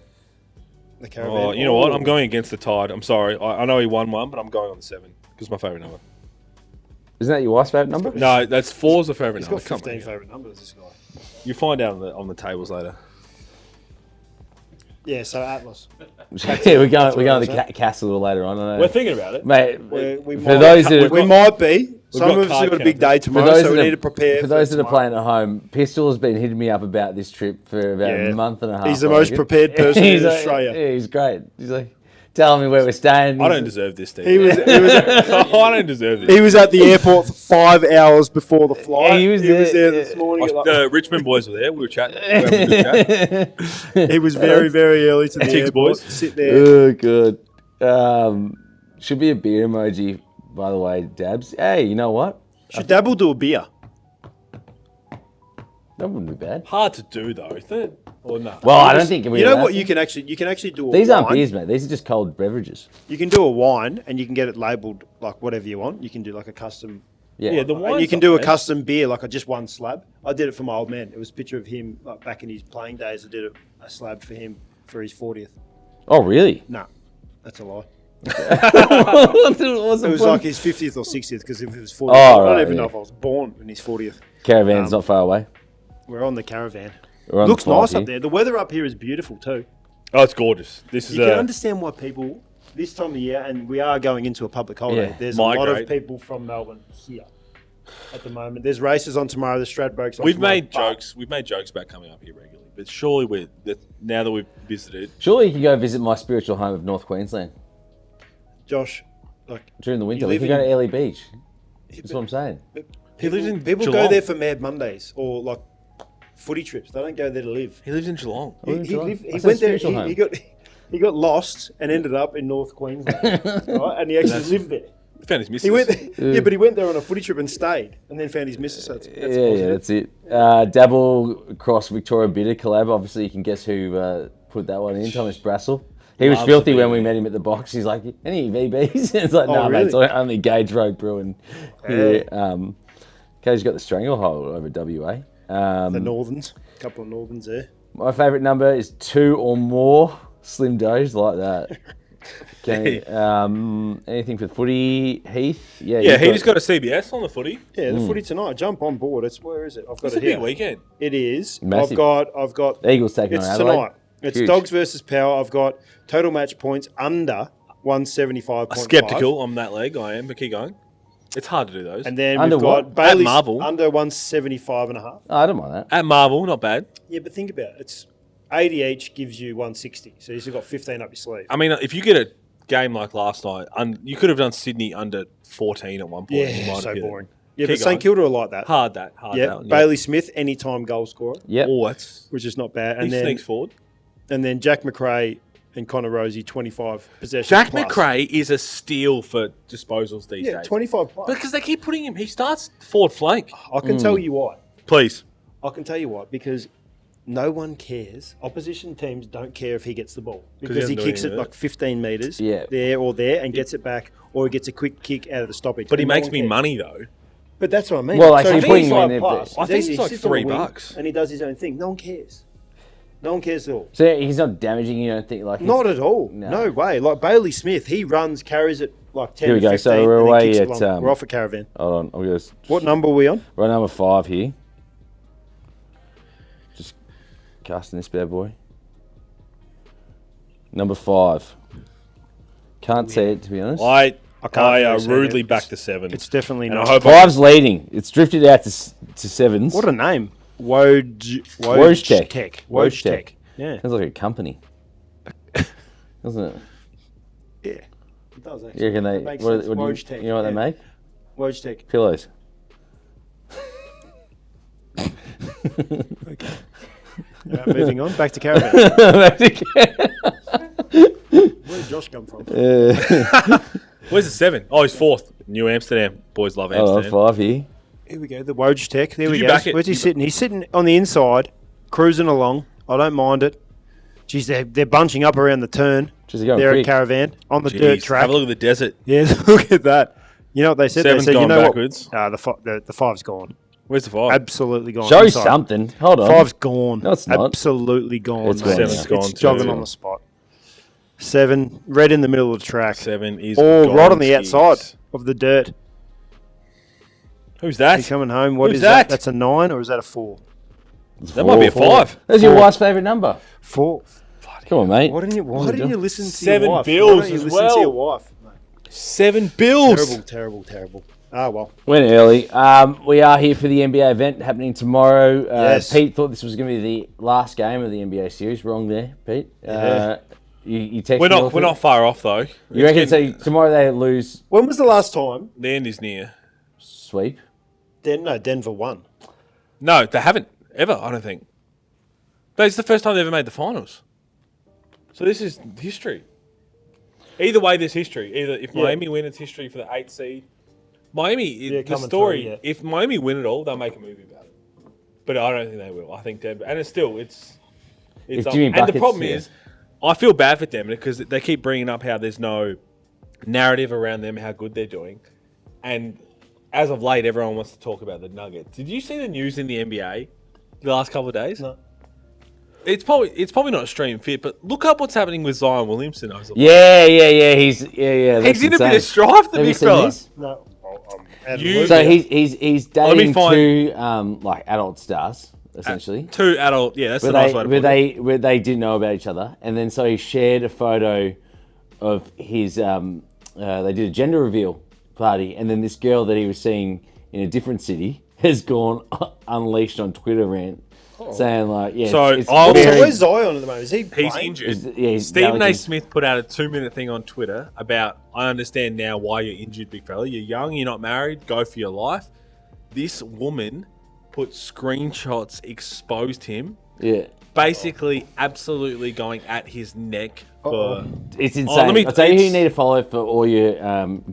Speaker 3: The caravan.
Speaker 2: Oh, you know what? I'm going against the tide. I'm sorry. I know he won one, but I'm going on the 7 because it's my favourite number.
Speaker 1: isn't that your wife's favourite number?
Speaker 2: No, that's 4's the favourite
Speaker 3: He's
Speaker 2: number.
Speaker 3: got
Speaker 2: Come
Speaker 3: 15
Speaker 2: on.
Speaker 3: favourite numbers. This guy.
Speaker 2: You find out on the tables later.
Speaker 3: Yeah. So Atlas.
Speaker 1: Yeah, we're going
Speaker 3: what
Speaker 1: to
Speaker 3: it
Speaker 1: the castle later on. I don't know.
Speaker 2: We're thinking about it.
Speaker 1: Mate,
Speaker 3: We
Speaker 1: for
Speaker 3: might,
Speaker 1: those that
Speaker 3: we might be. Some
Speaker 2: got
Speaker 3: of us
Speaker 2: card
Speaker 3: have got a big day
Speaker 2: counters.
Speaker 3: tomorrow, so we need to prepare.
Speaker 1: For those that are
Speaker 3: tomorrow.
Speaker 1: playing at home, Pistol has been hitting me up about this trip for about
Speaker 3: Yeah.
Speaker 1: a month and a half.
Speaker 3: He's the
Speaker 1: I
Speaker 3: most
Speaker 1: reckon.
Speaker 3: prepared person
Speaker 1: He's
Speaker 3: in
Speaker 1: like-
Speaker 3: Australia.
Speaker 1: Yeah, he's great. He's like telling me where we're staying.
Speaker 2: I don't deserve this, Steve.
Speaker 3: He was
Speaker 2: I don't deserve this.
Speaker 3: he was at the airport for 5 hours before the flight.
Speaker 1: Yeah, he was
Speaker 3: there
Speaker 1: there.
Speaker 3: this morning. At like,
Speaker 2: The Richmond boys were there. We were chatting. We were having a good chat.
Speaker 3: he was very, very early to the
Speaker 2: Tigs
Speaker 3: airport.
Speaker 2: boys.
Speaker 3: Sit there.
Speaker 1: Oh, good. Should be a beer emoji, by the way, Dabs. Hey, you know what?
Speaker 3: Should Dabble do a beer?
Speaker 1: That wouldn't be bad.
Speaker 2: Hard to do though, isn't it? Or no?
Speaker 1: Well, I don't think we.
Speaker 3: You know
Speaker 1: allowed
Speaker 3: what?
Speaker 1: to.
Speaker 3: You can actually do a
Speaker 1: These
Speaker 3: wine.
Speaker 1: aren't beers, mate. These are just cold beverages.
Speaker 3: You can do a wine, and you can get it labelled like whatever you want. You can do like a custom.
Speaker 1: Yeah.
Speaker 2: Yeah, the
Speaker 3: And
Speaker 2: wine.
Speaker 3: you can do a custom beer, like just one slab. I did it for my old man. It was a picture of him like back in his playing days. I did a slab for him for his 40th.
Speaker 1: Oh, really?
Speaker 3: No, that's a lie.
Speaker 1: What's
Speaker 3: It was
Speaker 1: the point?
Speaker 3: like his 50th or 60th because if it was 40th,
Speaker 1: Oh,
Speaker 3: I
Speaker 1: right,
Speaker 3: don't even know
Speaker 1: yeah.
Speaker 3: if I was born in his 40th.
Speaker 1: Caravan's not far away.
Speaker 3: We're on the caravan.
Speaker 1: We're on
Speaker 3: Looks
Speaker 1: the flight
Speaker 3: nice
Speaker 1: here.
Speaker 3: up there. The weather up here is beautiful too.
Speaker 2: Oh, it's gorgeous. This is
Speaker 3: You can understand why people this time of year, and we are going into a public holiday.
Speaker 1: Yeah.
Speaker 3: There's a lot of
Speaker 2: Migrate.
Speaker 3: people from Melbourne here at the moment. There's races on tomorrow. The Stradbroke's on
Speaker 2: We've
Speaker 3: tomorrow,
Speaker 2: made
Speaker 3: but
Speaker 2: jokes. We've made jokes about coming up here regularly, but surely now that we've visited,
Speaker 1: Surely you can go visit my spiritual home of North Queensland
Speaker 3: Josh, like
Speaker 1: during the winter.
Speaker 3: You
Speaker 1: We
Speaker 3: live
Speaker 1: can go to
Speaker 3: in-
Speaker 1: Airlie Beach. That's what I'm saying.
Speaker 2: he lives in
Speaker 3: people
Speaker 2: Geelong.
Speaker 3: go there for Mad Mondays or like footy trips. They don't go there to live.
Speaker 2: He lives in Geelong.
Speaker 1: live in Geelong.
Speaker 3: He
Speaker 1: I said
Speaker 3: went there.
Speaker 1: spiritual home.
Speaker 3: He got lost and ended up in North Queensland, right? And he actually lived there.
Speaker 2: He found his missus.
Speaker 3: He went, yeah, but he went there on a footy trip and stayed, and then found his missus. So that's
Speaker 1: Yeah,
Speaker 3: positive.
Speaker 1: that's it. Dabble cross Victoria Bitter collab. Obviously, you can guess who put that one in. Thomas Brassel. He was
Speaker 2: Loves
Speaker 1: filthy
Speaker 2: the
Speaker 1: when we
Speaker 2: VB.
Speaker 1: met him at the box. He's like, any VBs? It's like, no, mate,
Speaker 3: really?
Speaker 1: it's only Gage Road Brewing here. Gage got the stranglehold over WA.
Speaker 3: The Northerns, a couple of Northerns there.
Speaker 1: My favourite number is 2 or more. Slim Doge, like that. Okay. Anything for the footy, Heath?
Speaker 2: Yeah,
Speaker 1: you've
Speaker 2: he just got a CBS on the footy.
Speaker 3: Yeah, the footy tonight. Jump on board. Where is it? I've got
Speaker 2: It's
Speaker 3: it
Speaker 2: a big
Speaker 3: here.
Speaker 2: weekend.
Speaker 3: It is.
Speaker 1: Massive.
Speaker 3: I've got.
Speaker 1: Eagles taking
Speaker 3: It's
Speaker 1: on Adelaide.
Speaker 3: tonight. It's
Speaker 1: Huge.
Speaker 3: Dogs versus Power. I've got total match points under 175.5.
Speaker 2: Skeptical on that leg, I am, but keep going. It's hard to do those.
Speaker 3: And then
Speaker 1: Under
Speaker 3: we've got
Speaker 1: what?
Speaker 3: Bailey's
Speaker 2: Marvel.
Speaker 3: under 175.5.
Speaker 1: Oh, I don't mind that.
Speaker 2: At Marvel, not bad.
Speaker 3: Yeah, but think about it. It's 80 each gives you 160. So you've got 15 up your sleeve.
Speaker 2: I mean, if you get a game like last night, you could have done Sydney under 14 at one point. You
Speaker 3: Yeah,
Speaker 2: might
Speaker 3: so
Speaker 2: have hit it.
Speaker 3: boring. Yeah,
Speaker 2: Keep
Speaker 3: but St
Speaker 2: going.
Speaker 3: Kilda are like that.
Speaker 2: Hard
Speaker 3: Yeah,
Speaker 2: that one.
Speaker 3: Bailey Smith, anytime goal scorer,
Speaker 1: Yep.
Speaker 2: Oh, that's
Speaker 3: which is not bad.
Speaker 2: he
Speaker 3: And then
Speaker 2: sneaks forward.
Speaker 3: Jack McRae and Connor Rosie, 25 possessions.
Speaker 2: Jack
Speaker 3: plus.
Speaker 2: McRae is a steal for disposals these
Speaker 3: Yeah,
Speaker 2: days.
Speaker 3: 25 plus.
Speaker 2: Because they keep putting him. He starts forward flank.
Speaker 3: I can tell you why.
Speaker 2: Please.
Speaker 3: I can tell you why. Because no one cares. Opposition teams don't care if he gets the ball. Because he
Speaker 2: doesn't do
Speaker 3: kicks it
Speaker 2: anything with
Speaker 3: like 15 metres
Speaker 1: Yeah.
Speaker 3: there and gets it back, or he gets a quick kick out of the stoppage.
Speaker 2: But he
Speaker 3: And no
Speaker 2: makes
Speaker 3: one
Speaker 2: me
Speaker 3: cares.
Speaker 2: money though.
Speaker 3: But that's what I mean.
Speaker 1: Well, like, so
Speaker 3: if
Speaker 1: you're putting
Speaker 3: he's
Speaker 1: him in
Speaker 3: 5
Speaker 1: there,
Speaker 3: plus,
Speaker 1: but-
Speaker 2: I think
Speaker 3: easy,
Speaker 2: it's like
Speaker 3: sits on the wing
Speaker 2: $3.
Speaker 3: And he does his own thing. No one cares. No one cares at all.
Speaker 1: So he's not damaging, you don't think? Like he's-
Speaker 3: Not at all.
Speaker 1: No.
Speaker 3: No way. Like Bailey Smith, he runs, carries it like 10
Speaker 1: Here we
Speaker 3: to
Speaker 1: go.
Speaker 3: 15,
Speaker 1: So we're
Speaker 3: and then
Speaker 1: away
Speaker 3: kicks it
Speaker 1: at,
Speaker 3: long. We're off at Caravan.
Speaker 1: Hold on. I'll just.
Speaker 3: What number are we on?
Speaker 1: We're number 5 here. Just casting this bad boy. Number 5. Can't see it, to be honest.
Speaker 2: I
Speaker 3: can't
Speaker 2: I
Speaker 3: really see
Speaker 2: rudely
Speaker 3: it.
Speaker 2: back to 7.
Speaker 3: It's definitely
Speaker 2: and I
Speaker 3: not.
Speaker 2: hope
Speaker 1: 5's leading. It's drifted out to 7s.
Speaker 3: What a name. Wojtek.
Speaker 1: Wojtek.
Speaker 3: Wojtek. Yeah.
Speaker 1: Sounds like a company. Doesn't it?
Speaker 3: Yeah. It does actually.
Speaker 1: You reckon they?
Speaker 3: It makes
Speaker 1: What,
Speaker 3: sense.
Speaker 1: what do
Speaker 3: Wojtek,
Speaker 1: you know what they
Speaker 3: yeah.
Speaker 1: make?
Speaker 3: Wojtek.
Speaker 1: Pillows.
Speaker 3: Moving on. Back to Caravan. Where did Josh come from?
Speaker 2: Where's the 7? Oh, he's 4th. New Amsterdam. Boys love
Speaker 1: Oh,
Speaker 2: Amsterdam.
Speaker 1: 5 here.
Speaker 3: Here we go. The Wojtek. There we
Speaker 2: you
Speaker 3: go.
Speaker 2: back it?
Speaker 3: Where's he sitting? He's sitting on the inside, cruising along. I don't mind it. Geez, they're bunching up around the turn.
Speaker 1: Just going
Speaker 3: They're
Speaker 1: quick.
Speaker 3: at Caravan on the
Speaker 2: Jeez,
Speaker 3: dirt track.
Speaker 2: Have a look at the desert.
Speaker 3: Yeah, look at that. You know what they said?
Speaker 2: 7's
Speaker 3: they said,
Speaker 2: gone
Speaker 3: you know
Speaker 2: backwards.
Speaker 3: what? the 5's gone.
Speaker 2: Where's the 5?
Speaker 3: Absolutely gone.
Speaker 1: Show
Speaker 3: Inside.
Speaker 1: something. Hold on.
Speaker 3: 5's gone.
Speaker 1: No, it's not.
Speaker 3: Absolutely gone.
Speaker 1: It's
Speaker 3: mate.
Speaker 1: gone,
Speaker 2: Seven's gone
Speaker 3: It's
Speaker 2: too.
Speaker 3: jogging on the spot. 7, red in the middle of the track.
Speaker 2: 7 is
Speaker 3: Oh,
Speaker 2: gone,
Speaker 3: right on the
Speaker 2: jeez.
Speaker 3: outside of the dirt.
Speaker 2: Who's that?
Speaker 3: He's coming home. What
Speaker 2: Who's
Speaker 3: is that?
Speaker 2: that?
Speaker 3: That's a 9 or is that a 4?
Speaker 2: That might be a 5.
Speaker 1: That's your wife's favourite number.
Speaker 3: 4.
Speaker 1: Come on, mate.
Speaker 3: Why didn't you listen to
Speaker 2: 7
Speaker 3: your wife?
Speaker 2: bills
Speaker 3: Why don't you
Speaker 2: as
Speaker 3: listen to
Speaker 2: well.
Speaker 3: your wife?
Speaker 2: 7 bills.
Speaker 3: Terrible. Ah, well.
Speaker 1: Went early. We are here for the NBA event happening tomorrow.
Speaker 3: Yes.
Speaker 1: Pete thought this was going to be the last game of the NBA series. Wrong there, Pete.
Speaker 3: Yeah.
Speaker 1: You texted
Speaker 2: We're
Speaker 1: me all
Speaker 2: not
Speaker 1: through.
Speaker 2: far off though.
Speaker 1: You reckon so? Tomorrow they lose
Speaker 3: When was the last time?
Speaker 2: The end is near.
Speaker 1: sweep.
Speaker 3: Denver won.
Speaker 2: No, they haven't ever. I don't think. But it's the first time they ever made the finals. So this is history. Either way, there's history. Either if Miami win, it's history for the 8th seed. Miami, the
Speaker 3: coming
Speaker 2: story.
Speaker 3: through, yeah.
Speaker 2: If Miami win it all, they'll make a movie about it. But I don't think they will. I think Denver, and it's
Speaker 1: If
Speaker 2: up.
Speaker 1: Jimmy
Speaker 2: And the
Speaker 1: Buckets,
Speaker 2: problem
Speaker 1: yeah.
Speaker 2: is, I feel bad for Denver because they keep bringing up how there's no narrative around them, how good they're doing, and as of late, everyone wants to talk about the Nuggets. Did you see the news in the NBA the last couple of days?
Speaker 3: No.
Speaker 2: It's probably not stream fit, but look up what's happening with Zion Williamson.
Speaker 1: Yeah. He's that's
Speaker 2: He's in a bit
Speaker 1: insane.
Speaker 2: of strife, the
Speaker 1: Have you
Speaker 2: big
Speaker 1: seen
Speaker 2: fella.
Speaker 1: this?
Speaker 3: No. Out of
Speaker 2: You-
Speaker 3: the loop.
Speaker 1: So
Speaker 2: Yeah.
Speaker 1: he's
Speaker 2: Let me
Speaker 1: dating
Speaker 2: find-
Speaker 1: two like adult stars essentially.
Speaker 2: 2 adult, yeah, that's
Speaker 1: where
Speaker 2: the nice way to put it.
Speaker 1: where they didn't know about each other, and then so he shared a photo of his. They did a gender reveal party, and then this girl that he was seeing in a different city has gone unleashed on Twitter rant, saying like, yeah.
Speaker 2: So
Speaker 1: it's
Speaker 2: I'll-
Speaker 3: So
Speaker 1: very-
Speaker 3: where's Zion at the moment? Is he
Speaker 2: He's
Speaker 3: playing?
Speaker 2: injured.
Speaker 1: he's
Speaker 2: Stephen A.
Speaker 1: damaging.
Speaker 2: Smith put out a 2-minute thing on Twitter about, I understand now why you're injured, big fella. You're young, you're not married, go for your life. This woman put screenshots, exposed him,
Speaker 1: Yeah,
Speaker 2: basically absolutely going at his neck for...
Speaker 1: it's insane.
Speaker 2: let me-
Speaker 1: I'll tell you who you
Speaker 2: it's-
Speaker 1: need to follow for all your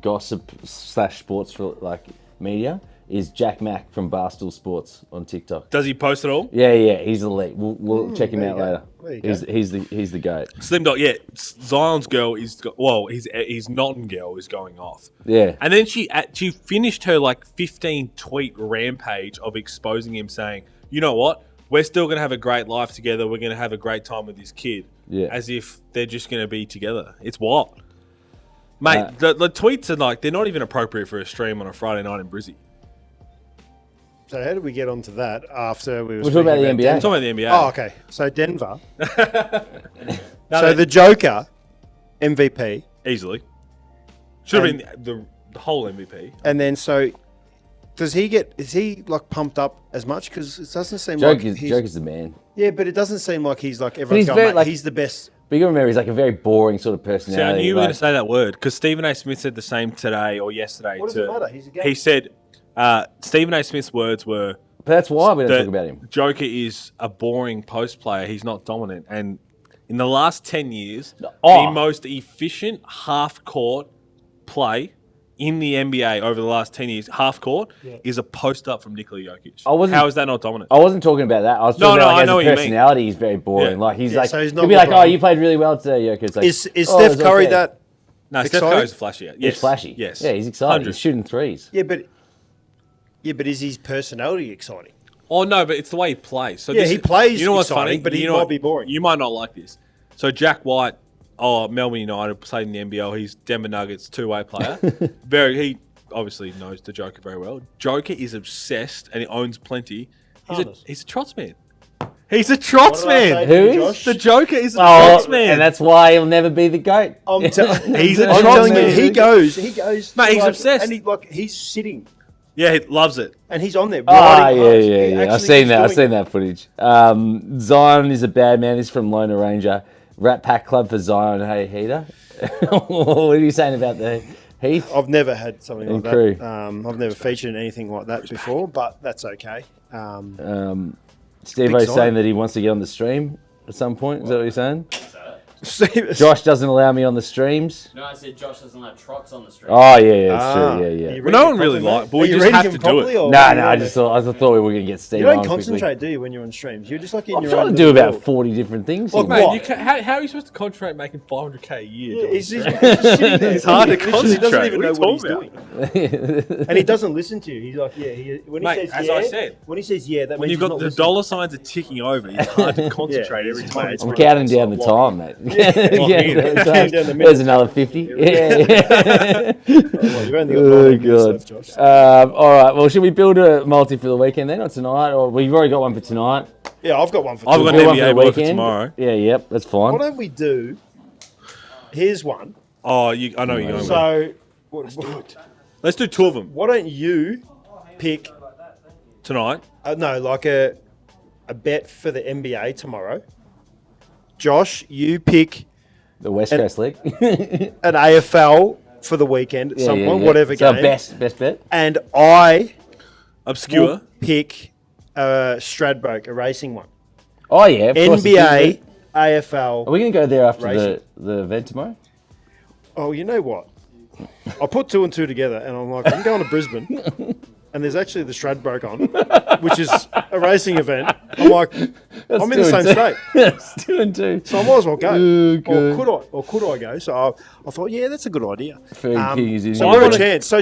Speaker 1: gossip / sports like media is Jack Mack from Barstool Sports on TikTok.
Speaker 2: Does he post it all?
Speaker 1: Yeah, he's elite. We'll check him
Speaker 3: there
Speaker 1: out
Speaker 3: you go.
Speaker 1: later.
Speaker 3: There you go.
Speaker 1: He's the goat.
Speaker 2: Slim Dog, yeah. Zion's girl is... his Norton girl is going off.
Speaker 1: Yeah.
Speaker 2: And then she finished her like 15 tweet rampage of exposing him, saying, you know what? We're still going to have a great life together. We're going to have a great time with this kid.
Speaker 1: Yeah.
Speaker 2: As if they're just going to be together. It's what? Mate, the tweets are like, they're not even appropriate for a stream on a Friday night in Brizzy.
Speaker 3: So how did we get onto that after we were
Speaker 1: We're talking about the
Speaker 3: speaking
Speaker 1: NBA.
Speaker 2: I'm talking about the NBA.
Speaker 3: Oh, okay. So Denver.
Speaker 2: No,
Speaker 3: So the Joker, MVP,
Speaker 2: easily. Should have been the whole MVP.
Speaker 3: and then so is he like pumped up as much? Because it doesn't seem
Speaker 1: Joke
Speaker 3: like
Speaker 1: is the man.
Speaker 3: yeah, but it doesn't seem like he's like everyone's
Speaker 1: he's
Speaker 3: going,
Speaker 1: very,
Speaker 3: mate,
Speaker 1: like-
Speaker 3: he's the best.
Speaker 1: But you gotta remember, he's like a very boring sort of
Speaker 2: See, I
Speaker 1: personality.
Speaker 2: knew you were
Speaker 1: like-
Speaker 2: going to say that word because Stephen A. Smith said the same today or yesterday.
Speaker 3: What does it matter? He's a game.
Speaker 2: He said, Stephen A. Smith's words were,
Speaker 1: But that's why we don't
Speaker 2: that
Speaker 1: talk about him.
Speaker 2: Joker is a boring post player. He's not dominant. And in the last 10 years,
Speaker 1: Oh.
Speaker 2: the most efficient half-court play in the NBA over the last 10 years, half-court, is a post-up from Nikola Jokic. How is that not dominant?
Speaker 1: I wasn't talking about that. I was talking about
Speaker 2: I
Speaker 1: like,
Speaker 2: know
Speaker 1: as
Speaker 2: what
Speaker 1: a
Speaker 2: you mean.
Speaker 1: personality, he's very boring.
Speaker 2: Yeah.
Speaker 1: Like he's
Speaker 3: Yeah,
Speaker 1: like,
Speaker 3: so he's
Speaker 1: he'd
Speaker 3: not
Speaker 1: be like,
Speaker 3: LeBron.
Speaker 1: "Oh, you played really well today, Jokic." It's like,
Speaker 3: Is
Speaker 1: "Oh,
Speaker 3: Steph
Speaker 1: it was
Speaker 3: Curry
Speaker 1: okay."
Speaker 3: that?
Speaker 2: No, Steph
Speaker 3: exciting?
Speaker 2: Curry's flashy. Yes.
Speaker 1: He's flashy.
Speaker 2: Yes.
Speaker 1: Yeah, he's exciting.
Speaker 2: 100.
Speaker 1: He's shooting threes.
Speaker 3: Yeah, but is his personality exciting?
Speaker 2: Oh, no, but it's the way he plays. So
Speaker 3: Yeah, he plays
Speaker 2: You know what's
Speaker 3: exciting,
Speaker 2: funny?
Speaker 3: but he
Speaker 2: You know
Speaker 3: might
Speaker 2: what-
Speaker 3: be boring.
Speaker 2: You might not like this. So Jack White, Melbourne United, played in the NBL. He's Denver Nuggets two-way player. He obviously knows the Joker very well. Joker is obsessed and he owns plenty. He's a trots man. He's a trots man.
Speaker 1: Who is?
Speaker 2: The Joker is a
Speaker 1: Oh,
Speaker 2: trots man.
Speaker 1: and that's why he'll never be the GOAT.
Speaker 3: He's
Speaker 2: a
Speaker 3: I'm
Speaker 2: trots
Speaker 3: telling you,
Speaker 2: man.
Speaker 3: he goes.
Speaker 2: Mate, he's
Speaker 3: like-
Speaker 2: obsessed.
Speaker 3: and he's sitting
Speaker 2: Yeah, he loves it.
Speaker 3: and he's on there.
Speaker 1: Ah,
Speaker 3: riding
Speaker 1: yeah,
Speaker 3: hard. He
Speaker 1: yeah.
Speaker 3: actually
Speaker 1: I've seen
Speaker 3: is
Speaker 1: that. I've
Speaker 3: doing
Speaker 1: seen
Speaker 3: it.
Speaker 1: that footage. Zion is a bad man. He's from Lona Ranger. Rat Pack Club for Zion. Hey, Heater. What are you saying about the Heath?
Speaker 3: I've never had something like
Speaker 1: crew.
Speaker 3: that. I've never featured in anything like that before, but that's okay.
Speaker 1: Steve
Speaker 3: Big
Speaker 1: O's
Speaker 3: Zion.
Speaker 1: saying that he wants to get on the stream at some point. Is that what you're saying?
Speaker 3: Steve-
Speaker 1: Josh doesn't allow me on the streams.
Speaker 4: No, I said Josh doesn't like trots on the street.
Speaker 1: Oh yeah, that's
Speaker 3: Ah,
Speaker 1: true.
Speaker 3: are
Speaker 1: Yeah,
Speaker 3: you
Speaker 1: yeah.
Speaker 3: reading
Speaker 2: no
Speaker 3: it
Speaker 2: one really
Speaker 3: properly,
Speaker 2: like-
Speaker 3: mate?
Speaker 2: but
Speaker 3: Are
Speaker 2: we
Speaker 3: you
Speaker 2: just
Speaker 3: reading
Speaker 2: have
Speaker 3: him
Speaker 2: to do
Speaker 3: properly
Speaker 2: it.
Speaker 3: or
Speaker 1: No,
Speaker 3: what are
Speaker 1: no.
Speaker 3: you
Speaker 1: I
Speaker 3: doing?
Speaker 1: just thought we were gonna get Steve
Speaker 3: You
Speaker 1: on
Speaker 3: don't
Speaker 1: quickly.
Speaker 3: concentrate, do you, when you're on streams? You're just like in
Speaker 1: I'm
Speaker 3: your
Speaker 1: trying
Speaker 3: own
Speaker 1: to do
Speaker 3: little
Speaker 1: about
Speaker 3: world.
Speaker 1: 40 different things.
Speaker 3: Look,
Speaker 1: here,
Speaker 2: Mate,
Speaker 3: What?
Speaker 2: how are you supposed to concentrate making $500K a year?
Speaker 3: Yeah,
Speaker 2: doing
Speaker 3: he's
Speaker 2: this?
Speaker 3: just sitting there.
Speaker 2: It's hard to
Speaker 3: He literally doesn't
Speaker 2: concentrate.
Speaker 3: even
Speaker 2: What
Speaker 3: know
Speaker 2: are you
Speaker 3: what he's
Speaker 2: talking
Speaker 3: doing.
Speaker 2: about?
Speaker 3: And he doesn't listen to you. He's like, when he
Speaker 2: Mate,
Speaker 3: says
Speaker 2: as
Speaker 3: yeah,
Speaker 2: I said,
Speaker 3: when he says yeah, that
Speaker 2: When
Speaker 3: means
Speaker 2: you've
Speaker 3: he's
Speaker 2: got
Speaker 3: not
Speaker 2: the
Speaker 3: listening.
Speaker 2: dollar signs are ticking over, it's hard to concentrate
Speaker 3: Yeah,
Speaker 2: every
Speaker 3: it's
Speaker 2: time.
Speaker 3: mate,
Speaker 2: It's
Speaker 1: I'm
Speaker 2: one of
Speaker 1: counting
Speaker 2: those,
Speaker 1: down the
Speaker 2: like,
Speaker 1: time, mate.
Speaker 3: Counting down the
Speaker 1: There's another 50. Yeah.
Speaker 3: Well, you've only got
Speaker 1: Oh,
Speaker 3: 9 minutes
Speaker 1: God.
Speaker 3: left, Josh.
Speaker 1: All right. Well, should we build a multi for the weekend then, or tonight? Or we've already got one for tonight.
Speaker 3: Yeah, I've got one for
Speaker 2: I've
Speaker 3: two.
Speaker 2: got
Speaker 1: Build
Speaker 2: an
Speaker 1: one
Speaker 2: NBA work for tomorrow.
Speaker 1: Yeah, yep, that's fine.
Speaker 3: Why don't we do? Here's one.
Speaker 2: Oh, I know you're going with.
Speaker 3: So,
Speaker 2: Let's do two of them
Speaker 3: why don't you pick?
Speaker 2: tonight.
Speaker 3: No, like a bet for the NBA tomorrow. Josh, you pick
Speaker 1: The West Coast League.
Speaker 3: an AFL for the weekend at some point, whatever
Speaker 1: so
Speaker 3: game.
Speaker 1: best bet.
Speaker 3: And I
Speaker 2: Obscure.
Speaker 3: will pick Stradbroke, a racing one.
Speaker 1: Oh yeah, of course.
Speaker 3: NBA, AFL.
Speaker 1: Are we going to go there after
Speaker 3: Racing.
Speaker 1: the event tomorrow?
Speaker 3: Oh, you know what? I put 2 and 2 together, and I'm like, I'm going to Brisbane, and there's actually the Stradbroke on, which is a racing event. I'm like, I'm in the same state,
Speaker 1: That's 2 and 2.
Speaker 3: so I might as well go.
Speaker 1: Ooh,
Speaker 3: Or could I go? So I thought, yeah, that's a good idea.
Speaker 1: Food King is in
Speaker 3: So
Speaker 1: here.
Speaker 3: we've got a chance. So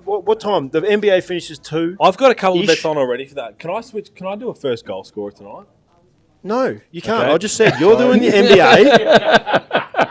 Speaker 3: what time? The NBA finishes 2.
Speaker 2: I've got a couple of
Speaker 3: Ish.
Speaker 2: bets on already for that. Can I switch? Can I do a first goal scorer tonight?
Speaker 3: No, you can't.
Speaker 2: Okay.
Speaker 3: I just said you're doing the NBA.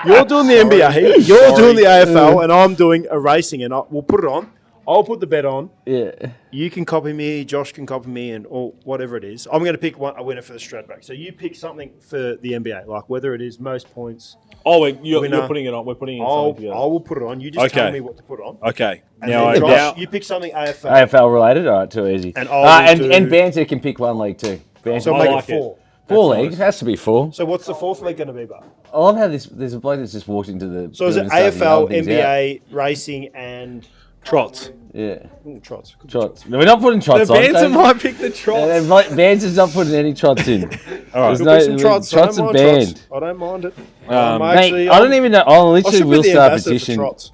Speaker 3: You're doing the NBA. You're doing the AFL, and I'm doing a racing. And we'll put it on. I'll put the bet on.
Speaker 1: Yeah.
Speaker 3: You can copy me. Josh can copy me, and or whatever it is. I'm going to pick a winner for the Stradbroke. So you pick something for the NBA, like whether it is most points.
Speaker 2: Oh, you're
Speaker 3: Winner.
Speaker 2: putting it on. We're putting it
Speaker 3: I
Speaker 2: something together.
Speaker 3: will put it on. You just tell
Speaker 2: Okay.
Speaker 3: me what to put on.
Speaker 2: Okay.
Speaker 3: And
Speaker 2: Now,
Speaker 3: then Josh,
Speaker 2: now
Speaker 3: you pick something AFL.
Speaker 1: AFL related? All right, too easy.
Speaker 3: And I'll do-
Speaker 1: and Banter can pick one league too. Banter.
Speaker 3: So
Speaker 2: I
Speaker 3: make
Speaker 2: like
Speaker 3: it 4.
Speaker 1: Four
Speaker 2: That's
Speaker 1: league.
Speaker 2: nice.
Speaker 1: It has to be 4.
Speaker 3: So what's the 4th league going to be, Bob?
Speaker 1: I love how there's a bloke that's just walked into the.
Speaker 3: So is it
Speaker 1: building and started
Speaker 3: AFL,
Speaker 1: yelling things
Speaker 3: NBA, racing, and
Speaker 2: trots.
Speaker 1: out. Yeah.
Speaker 3: trots? Could be
Speaker 1: Trots. No, we're not putting trots
Speaker 2: The
Speaker 1: on.
Speaker 2: Banter
Speaker 1: don't-
Speaker 2: might pick the trots.
Speaker 1: Banter's not putting any trots in.
Speaker 2: All right.
Speaker 1: There's
Speaker 3: Could
Speaker 1: no-
Speaker 3: be some trots.
Speaker 1: trots
Speaker 3: I
Speaker 1: are
Speaker 3: don't mind
Speaker 1: banned.
Speaker 3: trots. I don't mind it.
Speaker 1: Mate, I don't even know. I
Speaker 3: I
Speaker 1: literally
Speaker 3: should be
Speaker 1: will
Speaker 3: the
Speaker 1: start
Speaker 3: ambassador for
Speaker 1: petition.
Speaker 3: trots.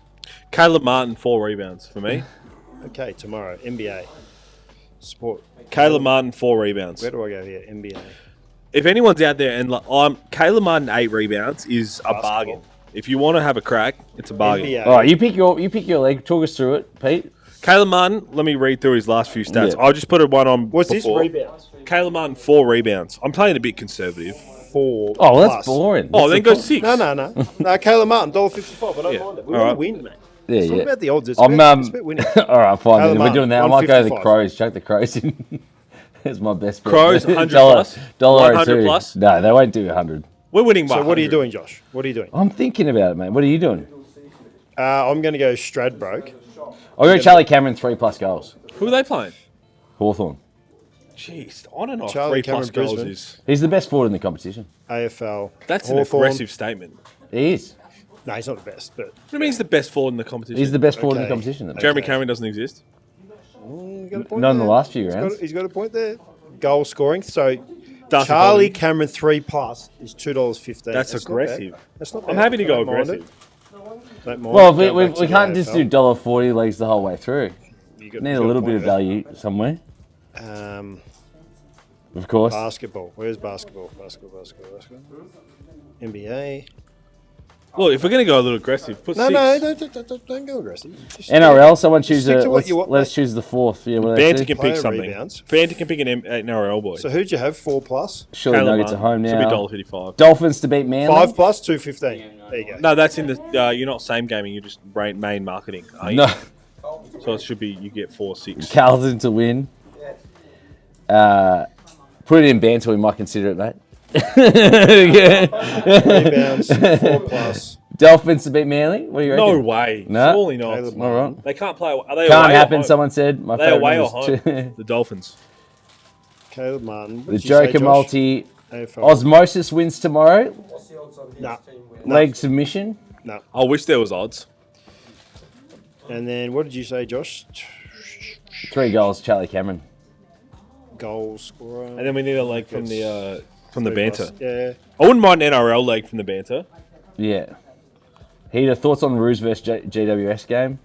Speaker 2: Caleb Martin, 4 rebounds for me.
Speaker 3: Okay, tomorrow NBA sport.
Speaker 2: Caleb Martin, 4 rebounds.
Speaker 3: Where do I go here? NBA.
Speaker 2: If anyone's out there and Caleb Martin 8 rebounds is a bargain. If you want to have a crack, it's a bargain.
Speaker 3: NBA.
Speaker 1: All right, you pick your league. Talk us through it, Pete.
Speaker 2: Caleb Martin, let me read through his last few stats.
Speaker 1: Yeah.
Speaker 2: I just put one on.
Speaker 3: What's
Speaker 2: before.
Speaker 3: this? Rebounds.
Speaker 2: Caleb Martin, 4 rebounds. I'm playing a bit conservative.
Speaker 3: 4.
Speaker 1: Oh, well, that's
Speaker 3: plus.
Speaker 1: boring.
Speaker 2: Oh,
Speaker 1: That's
Speaker 2: then
Speaker 1: the
Speaker 2: go
Speaker 1: point.
Speaker 2: 6.
Speaker 3: No, Caleb Martin, $1.55. I don't
Speaker 2: Yeah.
Speaker 3: mind it. We
Speaker 2: All
Speaker 3: want
Speaker 2: right.
Speaker 3: to win, mate.
Speaker 1: Yeah,
Speaker 3: It's not
Speaker 1: yeah.
Speaker 3: about the odds. It's
Speaker 1: I'm
Speaker 3: about, it's about winning.
Speaker 1: All right, fine.
Speaker 3: Caleb
Speaker 1: Then. We're doing that. I might go to the
Speaker 3: 155.
Speaker 1: Crows. Chuck the Crows in. That's my best bet.
Speaker 2: Crows, 100
Speaker 1: Dollar-
Speaker 2: plus?
Speaker 1: $1.02.
Speaker 2: 100 plus?
Speaker 1: No, they won't do 100.
Speaker 2: We're winning by
Speaker 3: So what are you
Speaker 2: 100.
Speaker 3: doing, Josh? What are you doing?
Speaker 1: I'm thinking about it, mate. What are you doing?
Speaker 3: I'm going to go Stradbroke.
Speaker 1: I'll go Charlie Cameron 3+ goals.
Speaker 2: Who are they playing?
Speaker 1: Hawthorn.
Speaker 2: Jeez, on and off.
Speaker 3: Charlie
Speaker 2: 3+
Speaker 3: Cameron,
Speaker 2: goals
Speaker 3: Brisbane.
Speaker 2: is.
Speaker 1: He's the best forward in the competition.
Speaker 3: AFL.
Speaker 2: That's an
Speaker 3: Hawthorn.
Speaker 2: aggressive statement.
Speaker 1: He is.
Speaker 3: No, he's not the best, but
Speaker 2: What do you mean he's the best forward in the competition?
Speaker 1: He's the best forward in the
Speaker 3: Okay.
Speaker 1: competition. At the
Speaker 2: Jeremy
Speaker 1: moment.
Speaker 2: Cameron doesn't exist.
Speaker 3: You got a point
Speaker 1: Not in the
Speaker 3: there.
Speaker 1: last few rounds.
Speaker 3: He's got a point there. Goal scoring. So
Speaker 2: Darcy
Speaker 3: Charlie
Speaker 2: Hooley.
Speaker 3: Cameron 3+ is $2.15.
Speaker 2: That's aggressive.
Speaker 3: That's not bad.
Speaker 2: I'm happy to
Speaker 3: I
Speaker 2: go
Speaker 3: don't mind
Speaker 2: aggressive.
Speaker 3: it. Don't mind
Speaker 1: Well,
Speaker 3: it. Go
Speaker 1: we
Speaker 3: back to the
Speaker 1: can't just do
Speaker 3: AFL.
Speaker 1: $1.40 legs the whole way through.
Speaker 3: You got-
Speaker 1: Need
Speaker 3: you
Speaker 1: a
Speaker 3: got
Speaker 1: little
Speaker 3: point
Speaker 1: bit of
Speaker 3: there.
Speaker 1: value somewhere, of course.
Speaker 3: Basketball. Where's basketball? Basketball. NBA.
Speaker 2: Look, if we're going to go a little aggressive, put
Speaker 3: No,
Speaker 2: 6.
Speaker 3: don't go aggressive. Just
Speaker 1: NRL, someone choose
Speaker 3: stick
Speaker 1: a.
Speaker 3: to what you want,
Speaker 1: Let's
Speaker 3: mate.
Speaker 1: choose the fourth. Yeah, what
Speaker 2: Banter
Speaker 1: they
Speaker 2: can
Speaker 3: Player
Speaker 2: pick something.
Speaker 3: rebounds.
Speaker 2: Banter can pick an NRL boy.
Speaker 3: So who'd you have? 4+?
Speaker 1: Surely
Speaker 2: Caleb
Speaker 1: Nuggets at
Speaker 2: Martin.
Speaker 1: home
Speaker 2: Should be
Speaker 1: now.
Speaker 2: $1.55.
Speaker 1: Dolphins to beat Manly.
Speaker 3: 5+, $2.15. There you go.
Speaker 2: No, that's in the. You're not same gaming. You're just main marketing. Are you?
Speaker 1: No,
Speaker 2: So it should be you get 4-6.
Speaker 1: Carlton to win. Put it in banter. We might consider it, mate.
Speaker 3: Rebounds, 4+.
Speaker 1: Dolphins to beat Manly. What do you reckon?
Speaker 2: No way.
Speaker 1: No?
Speaker 2: Surely not.
Speaker 3: Caleb
Speaker 1: All right.
Speaker 2: They can't play. Are they
Speaker 1: Can't
Speaker 2: away or
Speaker 1: happen.
Speaker 2: home?
Speaker 1: Someone said. My
Speaker 2: Are they
Speaker 1: favourite
Speaker 2: away or
Speaker 1: number's
Speaker 2: home? The Dolphins.
Speaker 3: Caleb Martin. What
Speaker 1: The
Speaker 3: did you say,
Speaker 1: Joker
Speaker 3: Josh?
Speaker 1: multi.
Speaker 3: AFL.
Speaker 1: Osmosis wins tomorrow.
Speaker 3: Nah.
Speaker 1: Leg submission.
Speaker 3: No.
Speaker 2: I wish there was odds.
Speaker 3: And then what did you say, Josh?
Speaker 1: 3 goals. Charlie Cameron.
Speaker 3: Goal scorer.
Speaker 2: And then we need a leg from the banter.
Speaker 3: Yeah.
Speaker 2: I wouldn't mind an NRL leg from the banter.
Speaker 1: Yeah. Heath, thoughts on Roos versus GWS game?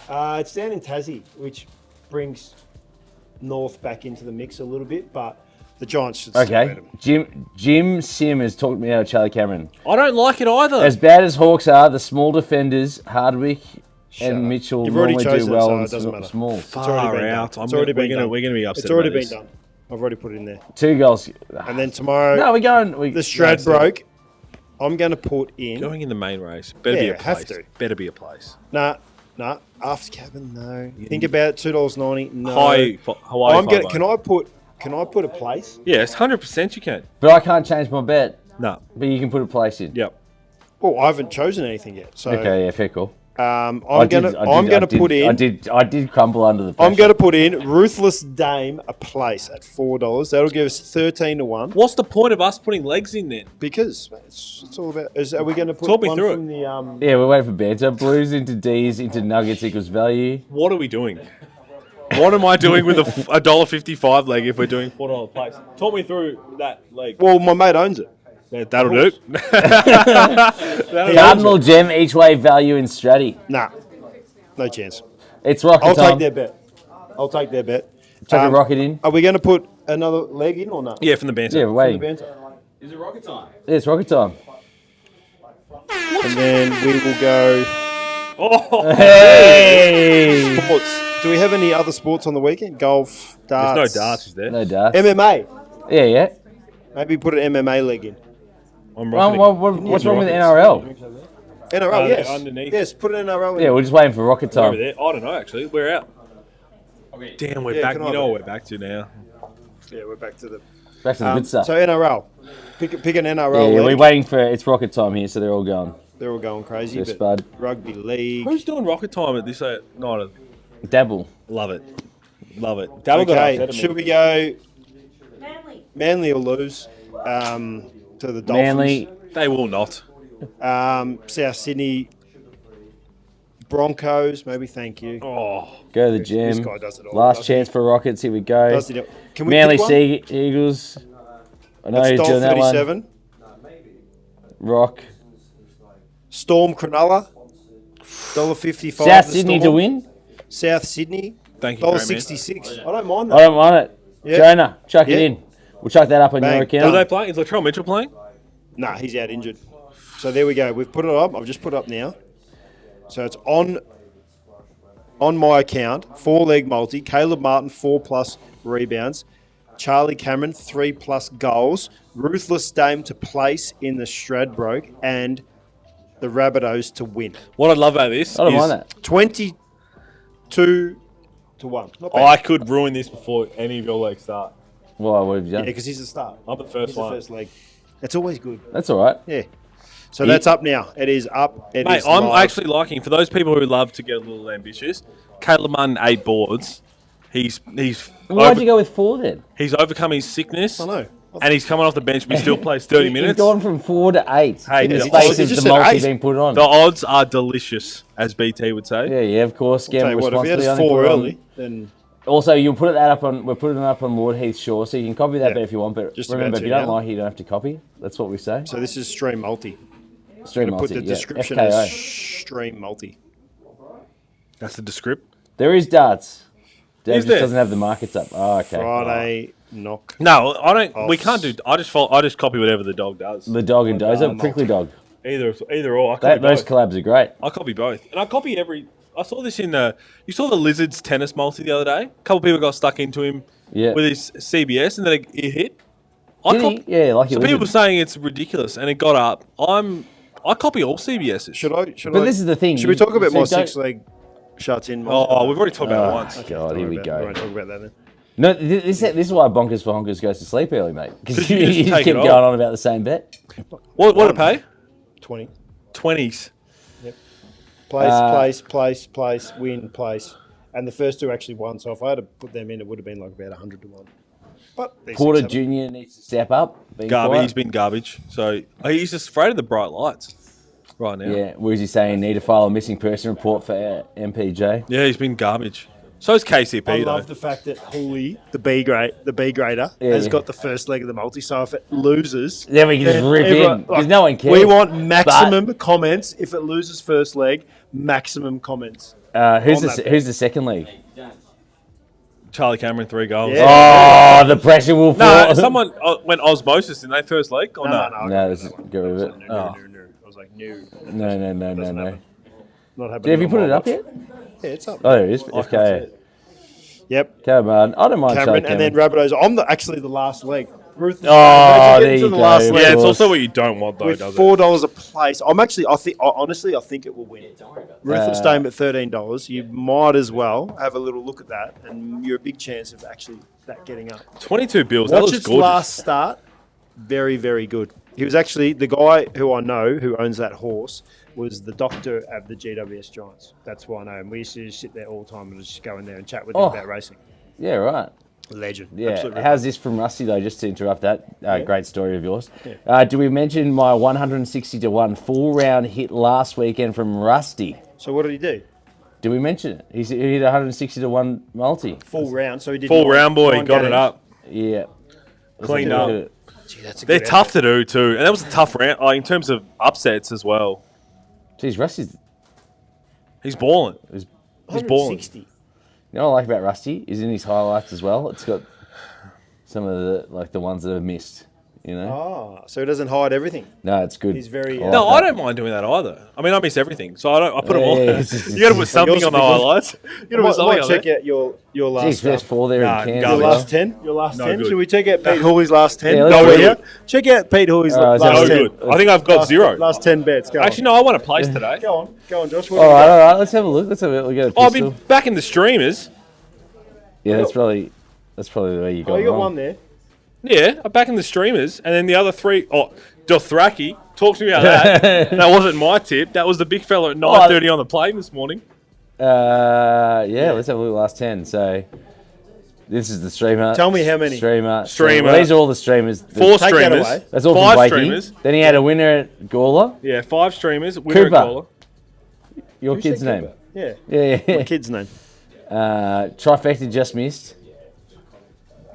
Speaker 3: It's down in Tassie, which brings North back into the mix a little bit, but the Giants should still
Speaker 1: Okay.
Speaker 3: beat them.
Speaker 1: Jim Sim has talked me out of Charlie Cameron.
Speaker 2: I don't like it either.
Speaker 1: As bad as Hawks are, the small defenders, Hardwick
Speaker 3: Shut
Speaker 1: and
Speaker 3: up.
Speaker 1: Mitchell,
Speaker 3: You've already
Speaker 1: normally do
Speaker 3: chosen it,
Speaker 1: well
Speaker 3: so
Speaker 1: on
Speaker 3: it doesn't matter.
Speaker 1: small.
Speaker 3: It's already been done. It's already been done.
Speaker 2: We're going to be upset
Speaker 3: It's already
Speaker 2: about
Speaker 3: been
Speaker 2: this.
Speaker 3: done. I've already put it in there.
Speaker 1: 2 goals.
Speaker 3: And then tomorrow,
Speaker 1: No, we're going.
Speaker 3: the Strad
Speaker 2: no,
Speaker 3: broke. I'm going to put in.
Speaker 2: Going in the main race. Better be
Speaker 3: Yeah,
Speaker 2: a place.
Speaker 3: have to.
Speaker 2: Better be a place.
Speaker 3: Nah. After cabin, no. Think about $2.90. No.
Speaker 2: Hawaii.
Speaker 3: I'm gonna.
Speaker 2: 5-0.
Speaker 3: Can I put a place?
Speaker 2: Yes, 100% you can.
Speaker 1: But I can't change my bet.
Speaker 2: No.
Speaker 1: But you can put a place in.
Speaker 2: Yep.
Speaker 3: Well, I haven't chosen anything yet. So
Speaker 1: Okay, yeah, fair call.
Speaker 3: I'm gonna put in.
Speaker 1: I did crumble under the pressure.
Speaker 3: I'm going to put in Ruthless Dame a place at $4. That'll give us 13 to 1.
Speaker 2: What's the point of us putting legs in then?
Speaker 3: Because it's all about. Are we going to put
Speaker 2: Talk me
Speaker 3: one
Speaker 2: through
Speaker 3: from the
Speaker 1: Yeah, we're waiting for banter. Blues into D's into Nuggets equals value.
Speaker 2: What are we doing? What am I doing with a $1.55 leg if we're doing $4 place? Talk me through that leg.
Speaker 3: Well, my mate owns it.
Speaker 2: Yeah, that'll do.
Speaker 1: Cardinal gem each way value in Stratty.
Speaker 3: Nah, no chance.
Speaker 1: It's rocket
Speaker 3: I'll
Speaker 1: time.
Speaker 3: take their bet.
Speaker 1: Chuck a rocket in.
Speaker 3: Are we going to put another leg in or not?
Speaker 2: Yeah, from the banter.
Speaker 1: Yeah, we're waiting.
Speaker 4: Is it rocket time?
Speaker 1: Yeah, it's rocket time.
Speaker 3: And then we will go
Speaker 2: Oh,
Speaker 1: Hey!
Speaker 3: sports. Do we have any other sports on the weekend? Golf, darts.
Speaker 2: there's no darts, is there?
Speaker 1: No doubt.
Speaker 3: MMA.
Speaker 1: Yeah.
Speaker 3: Maybe put an MMA leg in.
Speaker 2: I'm
Speaker 1: Well,
Speaker 2: rocketing.
Speaker 1: what's wrong with
Speaker 2: Rockets.
Speaker 1: NRL?
Speaker 3: NRL, yes.
Speaker 2: underneath.
Speaker 3: Yes, put an NRL in.
Speaker 1: Yeah, we're just waiting for rocket
Speaker 2: Over
Speaker 1: time.
Speaker 2: there. I don't know, actually. We're out.
Speaker 4: Okay.
Speaker 2: Damn, we're
Speaker 3: Yeah,
Speaker 2: back.
Speaker 3: can I
Speaker 2: You
Speaker 3: have
Speaker 2: know
Speaker 3: it?
Speaker 2: what we're back to now.
Speaker 3: Yeah, we're back to the.
Speaker 1: Back to the good stuff.
Speaker 3: So NRL. Pick an NRL
Speaker 1: yeah,
Speaker 3: leg.
Speaker 1: we're waiting for it's rocket time here, so they're all going.
Speaker 3: They're all going crazy.
Speaker 1: Yes,
Speaker 3: but
Speaker 1: bud.
Speaker 3: rugby league.
Speaker 2: Who's doing rocket time at this night?
Speaker 1: Dabble.
Speaker 2: Love it. Love it. Dabble got
Speaker 3: Okay,
Speaker 2: upset at
Speaker 3: should
Speaker 2: me.
Speaker 3: we go?
Speaker 5: Manly.
Speaker 3: Manly will lose to the Dolphins.
Speaker 1: Manly.
Speaker 2: They will not.
Speaker 3: South Sydney Broncos. Maybe. Thank you.
Speaker 2: Oh,
Speaker 1: Go to the
Speaker 3: This
Speaker 1: gym.
Speaker 3: guy does it all.
Speaker 1: Last
Speaker 3: doesn't
Speaker 1: chance for Rockets. Here we go.
Speaker 3: Does it? Can we
Speaker 1: Manly
Speaker 3: pick one?
Speaker 1: Sea Eagles. I know
Speaker 3: That's
Speaker 1: who's doing that one.
Speaker 3: $1.37.
Speaker 1: Rock.
Speaker 3: Storm Cronulla. $1.55.
Speaker 1: South
Speaker 3: the
Speaker 1: Sydney to
Speaker 3: Storm.
Speaker 1: win.
Speaker 3: South Sydney.
Speaker 2: thank you, great man.
Speaker 3: $1.66. I don't mind
Speaker 1: I
Speaker 3: that.
Speaker 1: don't want it.
Speaker 3: Yeah.
Speaker 1: Jonah, chuck it
Speaker 3: Yeah.
Speaker 1: in. We'll chuck that up on
Speaker 3: Bang.
Speaker 1: your
Speaker 2: Who are
Speaker 1: account.
Speaker 2: they playing? Is Latrell Mitchell playing?
Speaker 3: Nah, he's out injured. So there we go. We've put it up. I've just put it up now. So it's on my account. 4-leg multi. Caleb Martin 4+ rebounds. Charlie Cameron 3+ goals. Ruthless Dame to place in the Stradbroke and the Rabbitohs to win.
Speaker 2: What I love about this
Speaker 1: I don't
Speaker 2: is
Speaker 1: mind that.
Speaker 3: 22 to 1. Not bad.
Speaker 2: I could ruin this before any of your legs start.
Speaker 1: Well, what have you
Speaker 3: Yeah,
Speaker 1: done?
Speaker 3: because he's the start.
Speaker 2: I'm the first
Speaker 3: He's the
Speaker 2: one.
Speaker 3: first leg. It's always good.
Speaker 1: That's all right.
Speaker 3: Yeah. So that's up now. It is up. It
Speaker 2: Mate,
Speaker 3: is
Speaker 2: I'm
Speaker 3: live.
Speaker 2: actually liking, for those people who love to get a little ambitious, Caleb Martin 8 boards. He's
Speaker 1: Why'd you go with 4 then?
Speaker 2: he's overcome his sickness.
Speaker 3: I know.
Speaker 2: and he's coming off the bench, but he still plays 30
Speaker 1: He's
Speaker 2: minutes.
Speaker 1: gone from 4 to 8
Speaker 2: Hey,
Speaker 1: in the
Speaker 2: the
Speaker 1: space
Speaker 2: odds-
Speaker 1: of
Speaker 3: just
Speaker 1: the
Speaker 3: said
Speaker 1: multi
Speaker 3: 8.
Speaker 1: being put on.
Speaker 2: The odds are delicious, as BT would say.
Speaker 1: Yeah, yeah, of course.
Speaker 3: Tell
Speaker 1: Gamble
Speaker 3: you what, if he had
Speaker 1: responsibly.
Speaker 3: us
Speaker 1: Only
Speaker 3: 4
Speaker 1: put it on-
Speaker 3: early, then
Speaker 1: Also, you'll put that up on. We're putting it up on Lord Heath Shore, so you can copy that
Speaker 3: Yeah.
Speaker 1: bet if you want. But
Speaker 3: Just
Speaker 1: remember,
Speaker 3: about
Speaker 1: if you
Speaker 3: to
Speaker 1: don't
Speaker 3: now.
Speaker 1: like it, you don't have to copy. That's what we say.
Speaker 3: so this is stream multi.
Speaker 1: Stream
Speaker 3: Put
Speaker 1: multi.
Speaker 3: the
Speaker 1: Yeah.
Speaker 3: description
Speaker 1: FKO.
Speaker 3: as stream multi.
Speaker 2: That's the descript.
Speaker 1: There is darts. Dave
Speaker 2: Is
Speaker 1: just
Speaker 2: there?
Speaker 1: doesn't have the markets up. Oh, okay.
Speaker 3: Friday knock.
Speaker 2: No, I don't. We
Speaker 3: Offs.
Speaker 2: can't do. I just copy whatever the dog does.
Speaker 1: The dog and Dozer, prickly dog.
Speaker 2: Either or. I copy
Speaker 1: Those
Speaker 2: both.
Speaker 1: collabs are great.
Speaker 2: I copy both, and I copy every. I saw this in the. You saw the Lizards tennis multi the other day. A couple people got stuck into him
Speaker 1: Yeah.
Speaker 2: with his CBS, and then it hit. I
Speaker 1: Did he?
Speaker 2: cop-
Speaker 1: Yeah, like
Speaker 2: So
Speaker 1: you.
Speaker 2: people were saying it's ridiculous, and it got up. I copy all CBSs.
Speaker 3: Should I?
Speaker 1: But this is the thing.
Speaker 3: Should we talk about
Speaker 1: so
Speaker 3: my
Speaker 1: don't-
Speaker 3: 6-leg shuts in?
Speaker 2: Oh, we've already talked about it once.
Speaker 1: God, here we
Speaker 3: We
Speaker 1: go.
Speaker 3: won't talk about that then.
Speaker 1: No, this is why Bonkers for Honkers goes to sleep early, mate. Because
Speaker 2: 'Cause
Speaker 1: you,
Speaker 2: you just
Speaker 1: just
Speaker 2: take
Speaker 1: keep
Speaker 2: it
Speaker 1: going
Speaker 2: all.
Speaker 1: on about the same bet.
Speaker 2: What to pay?
Speaker 3: 20.
Speaker 2: 20s.
Speaker 3: Place, win, place. And the first two actually won. So if I had to put them in, it would have been like about 100 to 1. But these
Speaker 1: Porter
Speaker 3: things happen.
Speaker 1: Jr. needs to step up. being
Speaker 2: Garbage.
Speaker 1: quiet.
Speaker 2: He's been garbage. So he's just afraid of the bright lights right now.
Speaker 1: Yeah, where is he saying need to file a missing person report for MPJ?
Speaker 2: Yeah, he's been garbage. So is KCP
Speaker 3: I
Speaker 2: though.
Speaker 3: love the fact that Hooley, the B grader,
Speaker 1: Yeah,
Speaker 3: has
Speaker 1: yeah.
Speaker 3: got the first leg of the multi. So if it loses,
Speaker 1: Then we can just
Speaker 3: then
Speaker 1: rip
Speaker 3: everyone-
Speaker 1: in because no one cares.
Speaker 3: We want maximum comments. If it loses first leg, maximum comments.
Speaker 1: Who's
Speaker 3: on that bet.
Speaker 1: who's the second league?
Speaker 2: Charlie Cameron 3 goals.
Speaker 3: Yeah.
Speaker 1: Oh, the pressure will
Speaker 2: No,
Speaker 1: fall.
Speaker 2: someone went osmosis in their first leg. Or no?
Speaker 1: No, let's get rid of it.
Speaker 3: No. I was like, no.
Speaker 1: No.
Speaker 3: Doesn't
Speaker 1: No.
Speaker 3: happen. Not happening.
Speaker 1: Have you
Speaker 3: on
Speaker 1: put
Speaker 3: my
Speaker 1: it up
Speaker 3: watch.
Speaker 1: yet?
Speaker 3: Yeah, it's up.
Speaker 1: Oh, there it is.
Speaker 2: I can't see
Speaker 1: FKO.
Speaker 2: it.
Speaker 3: Yep.
Speaker 1: Come on. I don't mind
Speaker 3: Cameron,
Speaker 1: Charlie
Speaker 3: and then
Speaker 1: Cameron.
Speaker 3: Rabbitohs. I'm actually the last leg. Ruth.
Speaker 1: Oh,
Speaker 3: Imagine
Speaker 1: there
Speaker 3: getting
Speaker 1: you
Speaker 3: to the
Speaker 1: go.
Speaker 3: last
Speaker 1: Yeah,
Speaker 3: leg
Speaker 2: Yeah, it's
Speaker 1: course.
Speaker 2: also what you don't want though,
Speaker 3: with
Speaker 2: does it?
Speaker 3: $4 a place. Honestly, I think it will win. Ruthless Dame at $13. You might as well have a little look at that, and you're a big chance of actually that getting up.
Speaker 2: 22 bills. That
Speaker 3: Watch
Speaker 2: looks
Speaker 3: its
Speaker 2: gorgeous.
Speaker 3: last start. Very, very good. He was actually the guy who I know who owns that horse. Was the doctor of the GWS Giants. That's why I know him. We used to just sit there all the time and just go in there and chat with him
Speaker 1: Oh.
Speaker 3: about racing.
Speaker 1: Yeah, right.
Speaker 3: Legend.
Speaker 1: Yeah.
Speaker 3: Absolute
Speaker 1: How's this from Rusty though? Just to interrupt that great story of yours.
Speaker 3: Yeah.
Speaker 1: Do we mention my 160 to 1 full round hit last weekend from Rusty?
Speaker 3: So what did he do?
Speaker 1: Do we mention it? He hit 160 to 1 multi.
Speaker 3: Full round. So he did
Speaker 2: Full
Speaker 3: nine-
Speaker 2: round boy,
Speaker 3: nine
Speaker 2: got it
Speaker 3: games.
Speaker 2: up.
Speaker 1: Yeah.
Speaker 2: Cleaned
Speaker 1: Look
Speaker 2: up.
Speaker 1: at it.
Speaker 3: Gee, that's a
Speaker 2: They're
Speaker 3: good
Speaker 2: tough
Speaker 3: effort.
Speaker 2: to do too, and that was a tough round in terms of upsets as well.
Speaker 1: Jeez, Rusty's.
Speaker 2: He's balling.
Speaker 1: Is-
Speaker 2: He's balling.
Speaker 3: 160.
Speaker 1: You know what I like about Rusty is in his highlights as well. It's got some of the ones that have missed. You know.
Speaker 3: Oh, so he doesn't hide everything.
Speaker 1: No, it's good.
Speaker 3: He's very,
Speaker 1: like
Speaker 2: No,
Speaker 1: that.
Speaker 2: I don't mind doing that either. I mean, I miss everything, so I don't. I put them all.
Speaker 1: Yeah,
Speaker 2: You got to put something
Speaker 3: Yours
Speaker 2: on the
Speaker 3: would be good.
Speaker 2: highlights. You got to put
Speaker 3: Might
Speaker 2: something on
Speaker 3: check
Speaker 2: there.
Speaker 3: out your last.
Speaker 1: Jeez, first four there
Speaker 2: Nah,
Speaker 1: in Cairns.
Speaker 2: go
Speaker 3: Your
Speaker 1: as
Speaker 2: on.
Speaker 1: well.
Speaker 3: last 10? Your last
Speaker 2: No
Speaker 3: 10?
Speaker 2: good.
Speaker 3: Should we check out Pete Hooley's last 10?
Speaker 1: Yeah, let's
Speaker 3: No,
Speaker 1: do
Speaker 3: we're
Speaker 1: it.
Speaker 3: here. Check out Pete Hooley's
Speaker 1: Alright,
Speaker 3: last
Speaker 2: No
Speaker 3: 10.
Speaker 2: good. I think I've got zero.
Speaker 3: Last 10 bets. Go
Speaker 2: Actually,
Speaker 3: on.
Speaker 2: no, I won a place today.
Speaker 3: Go on, Josh. What
Speaker 1: All
Speaker 3: do we
Speaker 1: right,
Speaker 3: got?
Speaker 1: all right. Let's have a look. Let's have a look. We got a
Speaker 2: I've
Speaker 1: pistol.
Speaker 2: been back in the streamers.
Speaker 1: Yeah, that's probably the way you got.
Speaker 3: Oh, you got
Speaker 1: wrong.
Speaker 3: one there.
Speaker 2: Yeah, I'm back in the streamers, and then the other three. Oh, Dothraki. Talk to me about that. That wasn't my tip. That was the big fella at 9:30 on the plane this morning.
Speaker 1: Yeah, let's have a look at last 10. So this is the streamer.
Speaker 3: Tell me how many.
Speaker 1: Streamer.
Speaker 2: Streamer.
Speaker 1: Well, these are all the streamers.
Speaker 2: Four
Speaker 3: Take that
Speaker 2: streamers.
Speaker 3: away.
Speaker 1: That's all
Speaker 2: Five
Speaker 1: from Wakey.
Speaker 2: streamers.
Speaker 1: Then he had a winner at Gawler.
Speaker 2: Yeah, 5 streamers. Winner
Speaker 1: Cooper.
Speaker 2: at Gawler.
Speaker 1: Your
Speaker 3: Who
Speaker 1: kid's
Speaker 3: said
Speaker 1: name.
Speaker 3: Cooper? Yeah.
Speaker 1: Yeah, yeah.
Speaker 3: My kid's name.
Speaker 1: Trifecta just missed.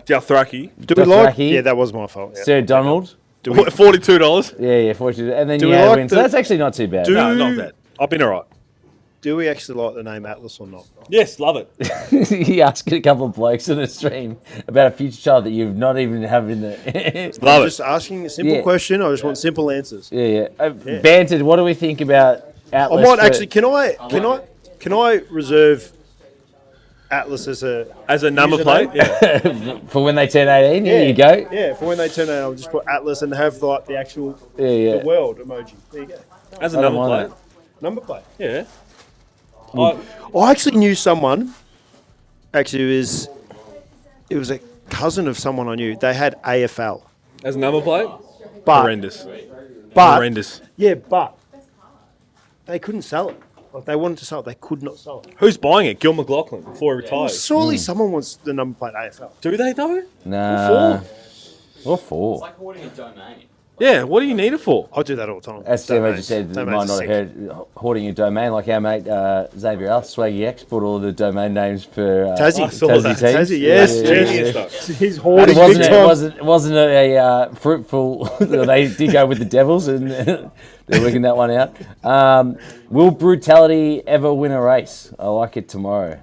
Speaker 2: Dothraki.
Speaker 3: Do we like?
Speaker 1: Dothraki.
Speaker 3: Yeah, that was my fault. Yeah.
Speaker 1: Sir Donald.
Speaker 2: $42.
Speaker 1: Yeah, 42. And then
Speaker 3: Do
Speaker 1: you
Speaker 3: we
Speaker 1: had a
Speaker 3: like
Speaker 1: win. So
Speaker 3: the-
Speaker 1: that's actually not too bad.
Speaker 3: Do-
Speaker 2: No, not bad. I've been alright.
Speaker 3: Do we actually like the name Atlas or not?
Speaker 2: Yes, love it.
Speaker 1: He asked a couple of blokes in a stream about a future child that you've not even have in the.
Speaker 2: Love
Speaker 3: I'm
Speaker 2: it.
Speaker 3: just asking a simple
Speaker 1: Yeah.
Speaker 3: question. I just want simple answers.
Speaker 1: yeah. Bantered. What do we think about
Speaker 3: I
Speaker 1: Atlas?
Speaker 3: might
Speaker 1: for-
Speaker 3: actually. Can I reserve Atlas as a
Speaker 2: As a number
Speaker 3: username?
Speaker 2: plate. Yeah.
Speaker 1: for when they turn 18. Here you go.
Speaker 3: Yeah, for when they turn out, I'll just put Atlas and have like the actual
Speaker 1: Yeah.
Speaker 3: the world emoji. There you go.
Speaker 2: As a
Speaker 1: I don't
Speaker 2: number
Speaker 1: mind
Speaker 2: plate.
Speaker 3: Number plate.
Speaker 2: Yeah.
Speaker 3: I actually knew someone. Actually, it was a cousin of someone I knew. They had AFL,
Speaker 2: As a number plate.
Speaker 3: but
Speaker 2: Horrendous.
Speaker 3: but
Speaker 2: Horrendous.
Speaker 3: yeah, but they couldn't sell it. Like they wanted to sell it, they could not sell it.
Speaker 2: Who's buying it? Gil McLaughlin before he retires.
Speaker 3: Surely someone wants the number plate AFL.
Speaker 2: Do they though?
Speaker 1: Nah. What
Speaker 4: It's
Speaker 1: for?
Speaker 4: like hoarding a domain.
Speaker 2: Yeah, what do you need it for?
Speaker 3: I do that all the time.
Speaker 1: As Steve
Speaker 3: Domains.
Speaker 1: just said, you
Speaker 3: Domains
Speaker 1: might
Speaker 3: are
Speaker 1: not
Speaker 3: sick.
Speaker 1: have heard hoarding a domain like our mate Xavier Ellis, Swaggy X, put all the domain names for
Speaker 3: Tassie.
Speaker 2: I saw
Speaker 1: Tassie
Speaker 2: that.
Speaker 1: teams.
Speaker 3: Tassie, yes,
Speaker 1: Yeah,
Speaker 3: yes.
Speaker 1: yeah.
Speaker 3: He's
Speaker 1: It
Speaker 3: hoarding
Speaker 1: wasn't,
Speaker 3: big
Speaker 1: it
Speaker 3: time.
Speaker 1: wasn't a fruitful. They did go with the Devils, and they're working that one out. Will brutality ever win a race? I like it tomorrow.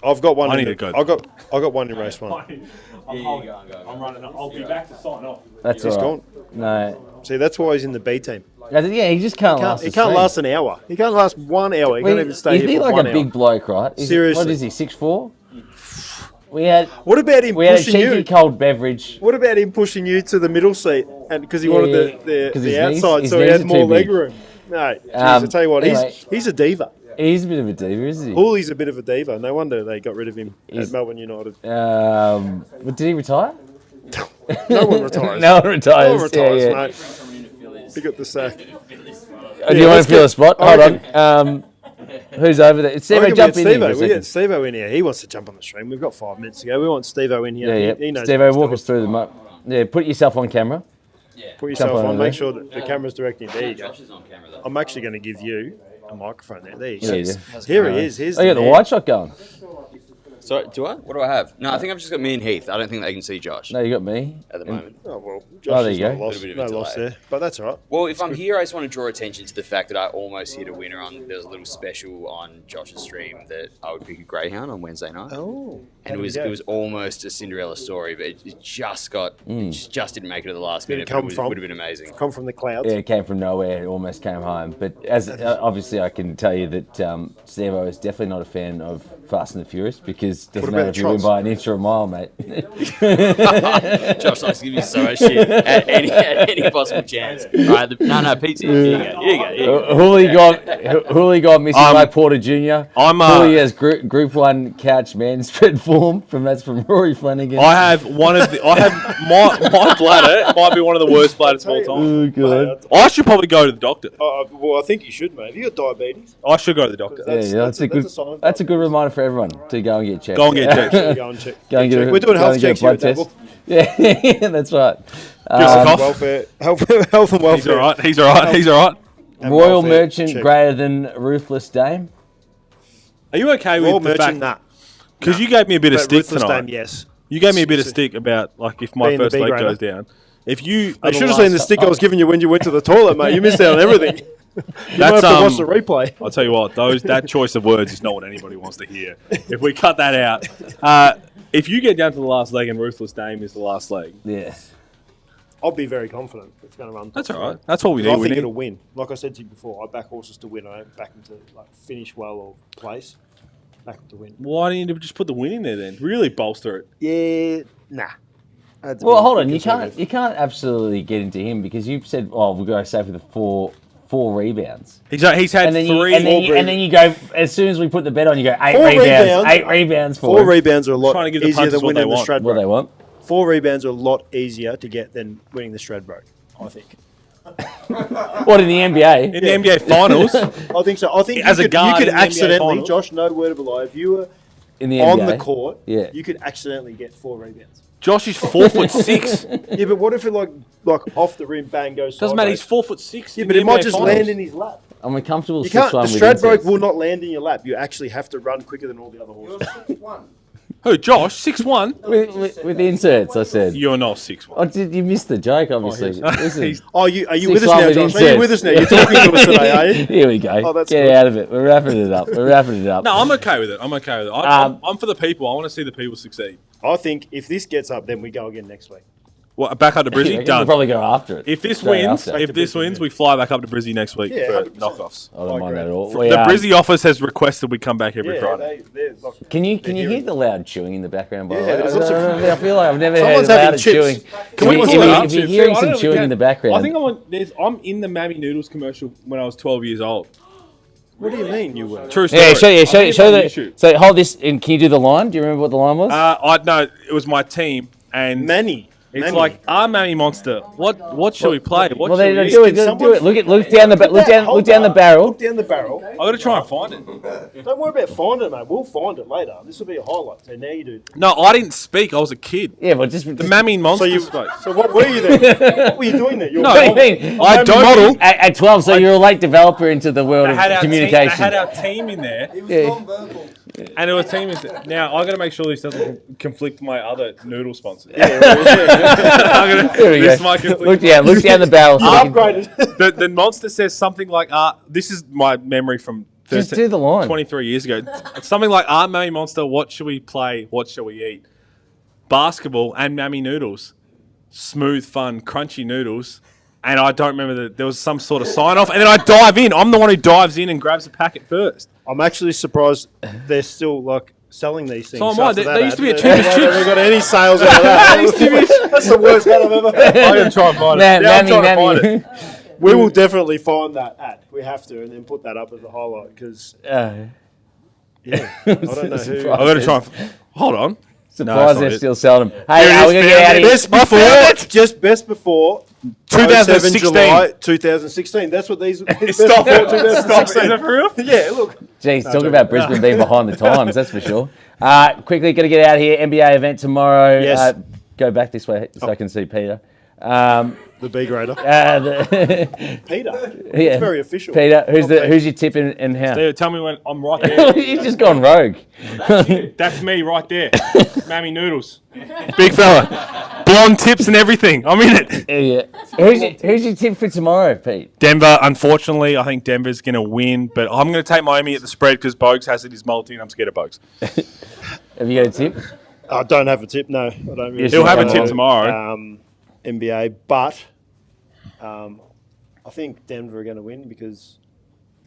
Speaker 3: I've got one.
Speaker 2: I
Speaker 3: in
Speaker 2: need
Speaker 3: the-
Speaker 2: to go.
Speaker 3: I got one in race one.
Speaker 2: I'm running. I'll be back to sign off.
Speaker 1: That's
Speaker 3: He's
Speaker 1: all right.
Speaker 3: gone.
Speaker 1: No,
Speaker 3: See, that's why he's in the B team.
Speaker 1: yeah, he just can't last.
Speaker 3: He
Speaker 1: the
Speaker 3: can't
Speaker 1: stream.
Speaker 3: last an hour. He can't last 1 hour. He
Speaker 1: Well,
Speaker 3: can't even stay
Speaker 1: isn't he
Speaker 3: here for
Speaker 1: like
Speaker 3: 1
Speaker 1: a
Speaker 3: hour.
Speaker 1: big bloke, right?
Speaker 3: Seriously.
Speaker 1: What is he? 6'4"? We had
Speaker 3: What about him
Speaker 1: we had a
Speaker 3: pushing
Speaker 1: cheeky
Speaker 3: you?
Speaker 1: cold beverage.
Speaker 3: What about him pushing you to the middle seat? And because he wanted
Speaker 1: Yeah,
Speaker 3: the
Speaker 1: 'cause his knees-
Speaker 3: outside,
Speaker 1: his
Speaker 3: so he
Speaker 1: knees
Speaker 3: had
Speaker 1: are
Speaker 3: more
Speaker 1: too
Speaker 3: leg
Speaker 1: big.
Speaker 3: room. No, geez, I tell you what,
Speaker 1: anyway.
Speaker 3: he's a diva.
Speaker 1: He's a bit of a diva, isn't he?
Speaker 3: Hooley's a bit of a diva. No wonder they got rid of him
Speaker 1: He's-
Speaker 3: at Melbourne United.
Speaker 1: But did he retire?
Speaker 3: No one retires.
Speaker 1: No one retires.
Speaker 3: No one retires,
Speaker 1: yeah.
Speaker 3: mate.
Speaker 4: Someone in the Phillies.
Speaker 3: He got the sack.
Speaker 1: Do
Speaker 3: Yeah,
Speaker 1: you want
Speaker 3: let's
Speaker 1: to feel
Speaker 3: get-
Speaker 1: a spot?
Speaker 3: I
Speaker 1: Hold
Speaker 3: reckon-
Speaker 1: on. Who's over there?
Speaker 3: I
Speaker 1: Steve,
Speaker 3: reckon
Speaker 1: jump
Speaker 3: we
Speaker 1: in
Speaker 3: get
Speaker 1: here for a
Speaker 3: Steve-O. We get
Speaker 1: second.
Speaker 3: Steve-O in here. He wants to jump on the stream. We've got 5 minutes to go. We want Steve-O in here.
Speaker 1: Yeah,
Speaker 3: He
Speaker 1: yeah.
Speaker 3: knows
Speaker 1: Steve,
Speaker 3: what he's
Speaker 1: walk
Speaker 3: doing.
Speaker 1: us through the Yeah, put yourself on camera.
Speaker 4: Yeah.
Speaker 3: Put yourself
Speaker 1: Jump on
Speaker 3: on.
Speaker 1: there.
Speaker 3: Make sure that the camera's directing. There you go.
Speaker 4: Josh is on camera though.
Speaker 3: I'm actually going to give you a microphone there. There you
Speaker 1: Yeah,
Speaker 3: go.
Speaker 1: yeah.
Speaker 3: Here he is. Here's
Speaker 1: Oh, you got the
Speaker 3: man.
Speaker 1: wide shot going.
Speaker 5: So, do I? What do I have? No, I think I've just got me and Heath. I don't think they can see Josh
Speaker 1: No, you got me.
Speaker 5: at the moment.
Speaker 3: Oh, well,
Speaker 1: Oh,
Speaker 3: Josh
Speaker 1: there
Speaker 3: is
Speaker 1: you
Speaker 3: not
Speaker 1: go.
Speaker 3: lost.
Speaker 5: Bit of
Speaker 3: No
Speaker 5: a
Speaker 3: loss
Speaker 5: delay.
Speaker 3: there. But that's all right.
Speaker 5: Well, if I'm here, I just want to draw attention to the fact that I almost hit a winner on. There was a little special on Josh's stream that I would pick a greyhound on Wednesday night,
Speaker 3: Oh.
Speaker 5: and it was almost a Cinderella story, but it just got just didn't make it at the last
Speaker 3: Did it
Speaker 5: minute.
Speaker 3: come
Speaker 5: But
Speaker 3: from?
Speaker 5: would have been amazing.
Speaker 3: Come from the clouds.
Speaker 1: Yeah, it came from nowhere. It almost came home. But as obviously, I can tell you that Steve-O is definitely not a fan of Fast and the Furious because it doesn't
Speaker 3: What
Speaker 1: matter
Speaker 3: about
Speaker 1: if you win
Speaker 3: Trots?
Speaker 1: by an inch or a mile, mate.
Speaker 5: Josh likes to give you so much shit at any possible chance. All right, no, Pete's here. Here you go. Here you go. Here you go.
Speaker 1: Hooley got missing by Porter Jr.
Speaker 2: I'm,
Speaker 1: Hooley has Group 1 couch man spread form. That's from Rory Flanagan.
Speaker 2: I have one of the. I have my bladder might be one of the worst bladders of all time.
Speaker 1: Oh, God.
Speaker 2: I should probably go to the doctor.
Speaker 3: Well, I think you should, mate. Have you got diabetes?
Speaker 2: I should go to the doctor.
Speaker 1: That's a good reminder for everyone to go and get checked.
Speaker 2: Go and get checked.
Speaker 3: Go and check.
Speaker 1: Go and get a-
Speaker 3: We're doing
Speaker 1: go
Speaker 3: health
Speaker 1: and get a
Speaker 3: checks here at
Speaker 1: blood
Speaker 3: Dabble.
Speaker 1: Yeah, that's right.
Speaker 2: Give us a cough.
Speaker 3: Welfare, health and welfare.
Speaker 2: He's all right. He's all right. He's all right.
Speaker 3: And
Speaker 1: Royal
Speaker 3: welfare
Speaker 1: Merchant
Speaker 3: check.
Speaker 1: greater than Ruthless Dame.
Speaker 2: Are you okay
Speaker 3: Royal
Speaker 2: with the
Speaker 3: Merchant,
Speaker 2: fact?
Speaker 3: nah.
Speaker 2: Because you gave me a bit of
Speaker 3: But
Speaker 2: stick
Speaker 3: Ruthless
Speaker 2: tonight.
Speaker 3: Dame, yes.
Speaker 2: You gave me a bit of stick about like if my
Speaker 3: Being the
Speaker 2: first
Speaker 3: B
Speaker 2: leg
Speaker 3: grader.
Speaker 2: goes down. If you,
Speaker 3: I should have seen the stick I was giving you when you went to the toilet, mate. You missed out on everything. You might
Speaker 2: That's,
Speaker 3: have to watch the replay.
Speaker 2: I'll tell you what, that choice of words is not what anybody wants to hear. If we cut that out, if you get down to the last leg and Ruthless Dame is the last leg,
Speaker 1: Yeah.
Speaker 3: I'll be very confident it's going to run.
Speaker 2: that's all right. That's what we
Speaker 3: I
Speaker 2: need. We
Speaker 3: think
Speaker 2: need.
Speaker 3: it'll win. Like I said to you before, I back horses to win. I don't back them to like finish well or place. Back them to win.
Speaker 2: Why didn't you just put the win in there then? Really bolster it.
Speaker 3: Yeah, nah. That's a
Speaker 1: Well,
Speaker 3: bit
Speaker 1: hold on. You
Speaker 3: conservative.
Speaker 1: can't absolutely get into him because you said, "Oh, we'll go safe with the four rebounds."
Speaker 2: He's had
Speaker 1: And then
Speaker 2: three.
Speaker 1: and then you go as soon as we put the bet on, you go eight
Speaker 3: 4
Speaker 1: rebounds,
Speaker 3: rebounds.
Speaker 1: 8 rebounds for
Speaker 3: Four
Speaker 1: him.
Speaker 3: rebounds are a lot
Speaker 2: Trying to give the
Speaker 3: easier
Speaker 2: punters
Speaker 3: than
Speaker 2: what they
Speaker 3: winning the
Speaker 2: want.
Speaker 1: What they
Speaker 3: Stradbroke.
Speaker 1: want.
Speaker 3: 4 rebounds are a lot easier to get than winning the Stradbroke, I think.
Speaker 1: What in the NBA?
Speaker 2: in the NBA Finals.
Speaker 3: I think so. I think
Speaker 2: As a
Speaker 3: you could,
Speaker 2: guard
Speaker 3: you could
Speaker 2: in the NBA
Speaker 3: accidentally,
Speaker 2: Finals.
Speaker 3: Josh, no word of a lie, if you were
Speaker 1: In the
Speaker 3: on
Speaker 1: NBA.
Speaker 3: the court,
Speaker 1: Yeah.
Speaker 3: you could accidentally get 4 rebounds.
Speaker 2: Josh is 4'6".
Speaker 3: Yeah, but what if it like off the rim, bang, goes
Speaker 2: Doesn't matter. He's
Speaker 3: sideways?
Speaker 2: 4'6".
Speaker 3: Yeah,
Speaker 2: in
Speaker 3: but
Speaker 2: the
Speaker 3: it might
Speaker 2: NBA
Speaker 3: just
Speaker 2: Finals.
Speaker 3: land in his lap.
Speaker 1: I'm a comfortable
Speaker 3: You can't.
Speaker 1: 6'1"
Speaker 3: The
Speaker 1: with
Speaker 3: Stradbroke
Speaker 1: inserts.
Speaker 3: will not land in your lap. You actually have to run quicker than all the other horses.
Speaker 2: Who? Josh, 6'1".
Speaker 1: with inserts. I said.
Speaker 2: You're not 6'1".
Speaker 1: Oh, did you miss the joke? Obviously. Listen.
Speaker 2: He's-
Speaker 3: Oh, are you
Speaker 1: 6'1"
Speaker 3: with us now,
Speaker 1: with
Speaker 3: Josh? Are you
Speaker 1: inserts.
Speaker 3: with us now? You're talking to us today, are you?
Speaker 1: Here we go.
Speaker 3: Oh, that's
Speaker 1: Get
Speaker 3: good.
Speaker 1: out of it. We're wrapping it up. We're wrapping it up.
Speaker 2: No, I'm okay with it. I'm okay with it. I'm for the people. I want to see the people succeed.
Speaker 3: I think if this gets up, then we go again next week.
Speaker 2: What, back up to
Speaker 1: We'll
Speaker 2: Brizzy? Done.
Speaker 1: probably go after it.
Speaker 2: If this
Speaker 1: Straight
Speaker 2: wins,
Speaker 1: after.
Speaker 2: if this wins, we fly back up to Brizzy next week
Speaker 3: Yeah,
Speaker 2: for
Speaker 3: 100%.
Speaker 2: knockoffs.
Speaker 1: I don't mind
Speaker 3: agree.
Speaker 1: that at all.
Speaker 2: The
Speaker 1: We,
Speaker 2: Brizzy office has requested we come back every Friday.
Speaker 3: they're like,
Speaker 1: Can you
Speaker 3: they're
Speaker 1: hear
Speaker 3: hearing-
Speaker 1: the loud chewing in the background? By the
Speaker 3: Yeah,
Speaker 1: way,
Speaker 3: there's lots of-
Speaker 1: I feel like I've never
Speaker 3: Someone's
Speaker 1: heard
Speaker 3: having
Speaker 1: loud
Speaker 3: chips.
Speaker 1: chewing.
Speaker 3: Can we
Speaker 1: If
Speaker 3: put
Speaker 1: you-
Speaker 3: that up?
Speaker 1: if you're hearing some chewing in the background,
Speaker 2: I think I'm in the Mammy Noodles commercial when I was 12 years old.
Speaker 3: What do you mean you were?
Speaker 2: True story.
Speaker 1: yeah, show
Speaker 2: I think
Speaker 1: show
Speaker 2: it's on
Speaker 1: the.
Speaker 2: YouTube.
Speaker 1: So hold this, and can you do the line? Do you remember what the line was?
Speaker 2: It was my team and
Speaker 3: Manny.
Speaker 2: It's
Speaker 3: Mammy.
Speaker 2: like our Mammy Monster. What should we play? What
Speaker 1: Well,
Speaker 2: should
Speaker 1: then
Speaker 2: we
Speaker 1: do
Speaker 2: eat?
Speaker 1: it. Do it. Look
Speaker 3: Can
Speaker 1: down the
Speaker 3: someone-
Speaker 1: look down
Speaker 3: Hold
Speaker 1: look down the
Speaker 3: that.
Speaker 1: barrel.
Speaker 3: Look down the barrel.
Speaker 2: I got to try and find it.
Speaker 3: Don't worry about finding it, mate. We'll find it later. This will be a highlight. So now you do.
Speaker 2: No, I didn't speak. I was a kid.
Speaker 1: Yeah, well, just
Speaker 2: The Mammy Monster
Speaker 3: So you.
Speaker 2: spoke.
Speaker 3: So what were you then? What were you doing there? You're
Speaker 2: No,
Speaker 1: What do you mean?
Speaker 2: I don't model.
Speaker 1: At 12, so you're a late developer into the world
Speaker 2: I
Speaker 1: of
Speaker 2: had our
Speaker 1: communication.
Speaker 2: Team, I had our team in there,
Speaker 1: Yeah.
Speaker 2: and there was a team. Now I got to make sure this doesn't conflict my other noodle sponsors.
Speaker 1: There we
Speaker 2: This
Speaker 1: go.
Speaker 2: might conflict.
Speaker 1: Look down the barrel. So
Speaker 3: You
Speaker 1: we can-
Speaker 3: upgraded.
Speaker 2: The monster says something like, this is my memory from
Speaker 1: Just do the line.
Speaker 2: 23 years ago. It's something like, Mammy Monster, what should we play? What shall we eat? Basketball and Mammy noodles. Smooth, fun, crunchy noodles. And I don't remember that there was some sort of sign off. And then I dive in. I'm the one who dives in and grabs the packet first.
Speaker 3: I'm actually surprised they're still like selling these things.
Speaker 2: So am I.
Speaker 3: after
Speaker 2: There
Speaker 3: that
Speaker 2: used to be a
Speaker 3: ad.
Speaker 2: Cheapest
Speaker 3: They
Speaker 2: Chips.
Speaker 3: haven't got any sales out of that. That's the worst ad I've ever heard.
Speaker 2: I'm going to try and find it.
Speaker 1: Man,
Speaker 2: Yeah, I'm
Speaker 1: Mammy,
Speaker 2: trying to find
Speaker 1: Mammy.
Speaker 2: it.
Speaker 3: We will definitely find that ad. We have to, and then put that up as a highlight because yeah, I don't know who.
Speaker 2: I've got to try and... Hold on.
Speaker 1: Surprised
Speaker 2: not
Speaker 1: they're
Speaker 2: it.
Speaker 1: still selling them.
Speaker 2: Here
Speaker 1: Hey,
Speaker 2: it
Speaker 1: we're
Speaker 2: is,
Speaker 1: going to get out of here.
Speaker 3: Best before, just best before
Speaker 2: 2016.
Speaker 3: 07 July 2016. That's what these. Best
Speaker 2: Stop
Speaker 3: before
Speaker 2: it. Stop. Is that for real?
Speaker 3: Yeah, look.
Speaker 1: Jeez, talk about Brisbane being behind the times, that's for sure. Quickly, got to get out of here. NBA event tomorrow.
Speaker 3: Yes.
Speaker 1: Go back this way so I can see Peter.
Speaker 3: The B grader. Peter.
Speaker 1: Yeah.
Speaker 3: It's very official.
Speaker 1: Peter, who's your tip and how?
Speaker 2: Dude, tell me when I'm right there.
Speaker 1: He's just gone rogue.
Speaker 2: That's me right there. Mammy Noodles. Big fella. Blonde tips and everything. I'm in it.
Speaker 1: Yeah. Who's your tip for tomorrow, Pete?
Speaker 2: Denver, unfortunately, I think Denver's going to win, but I'm going to take Miami at the spread because Bogues has it his multi and I'm scared of Bogues.
Speaker 1: Have you got a tip?
Speaker 3: I don't have a tip. No, I don't. Really
Speaker 1: Yes,
Speaker 2: He'll have a
Speaker 1: Oh.
Speaker 2: tip tomorrow.
Speaker 3: NBA, but I think Denver are going to win because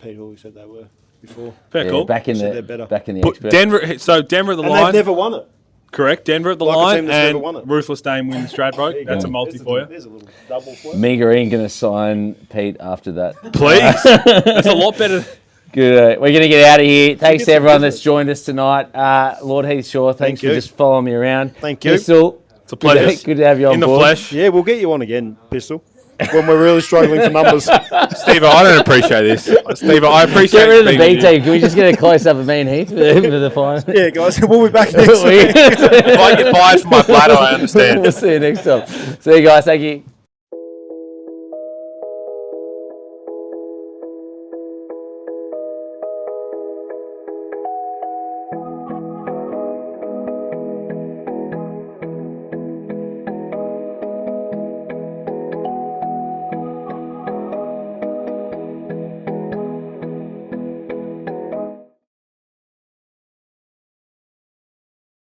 Speaker 3: Pete Hooley said they were before.
Speaker 2: Fair
Speaker 1: Yeah,
Speaker 2: call.
Speaker 1: back in
Speaker 3: So
Speaker 1: the
Speaker 3: they're better.
Speaker 1: expert.
Speaker 2: Denver, so Denver at the
Speaker 3: And
Speaker 2: line.
Speaker 3: they've never won it.
Speaker 2: Correct. Denver at the
Speaker 3: Like a
Speaker 2: line
Speaker 3: team that's never
Speaker 2: and
Speaker 3: won it.
Speaker 2: Ruthless Dame wins Stradbroke. That's a multi for you.
Speaker 3: There's a little double for you.
Speaker 1: Me Green going to sign Pete after that.
Speaker 2: Please. That's a lot better.
Speaker 1: Good. We're going to get out of here. Thanks
Speaker 3: get
Speaker 1: to
Speaker 3: some
Speaker 1: everyone
Speaker 3: business.
Speaker 1: that's joined us tonight. Lord Heath Shaw, thanks for
Speaker 3: you.
Speaker 1: just following me around.
Speaker 3: Thank you.
Speaker 1: Pistol,
Speaker 2: It's a pleasure.
Speaker 1: good to have you on
Speaker 2: In the
Speaker 1: board.
Speaker 2: flesh.
Speaker 3: Yeah, we'll get you on again, Pistol, when we're really struggling for numbers.
Speaker 2: Steve, I don't appreciate this. Steve, I appreciate
Speaker 1: Get rid of the
Speaker 2: being
Speaker 1: B
Speaker 2: with you.
Speaker 1: team. Can we just get a close up of me and Heath for the final?
Speaker 3: Yeah, guys, we'll be back next week.
Speaker 2: If I get fired from my bladder, I understand.
Speaker 1: We'll see you next time. See you guys. Thank you.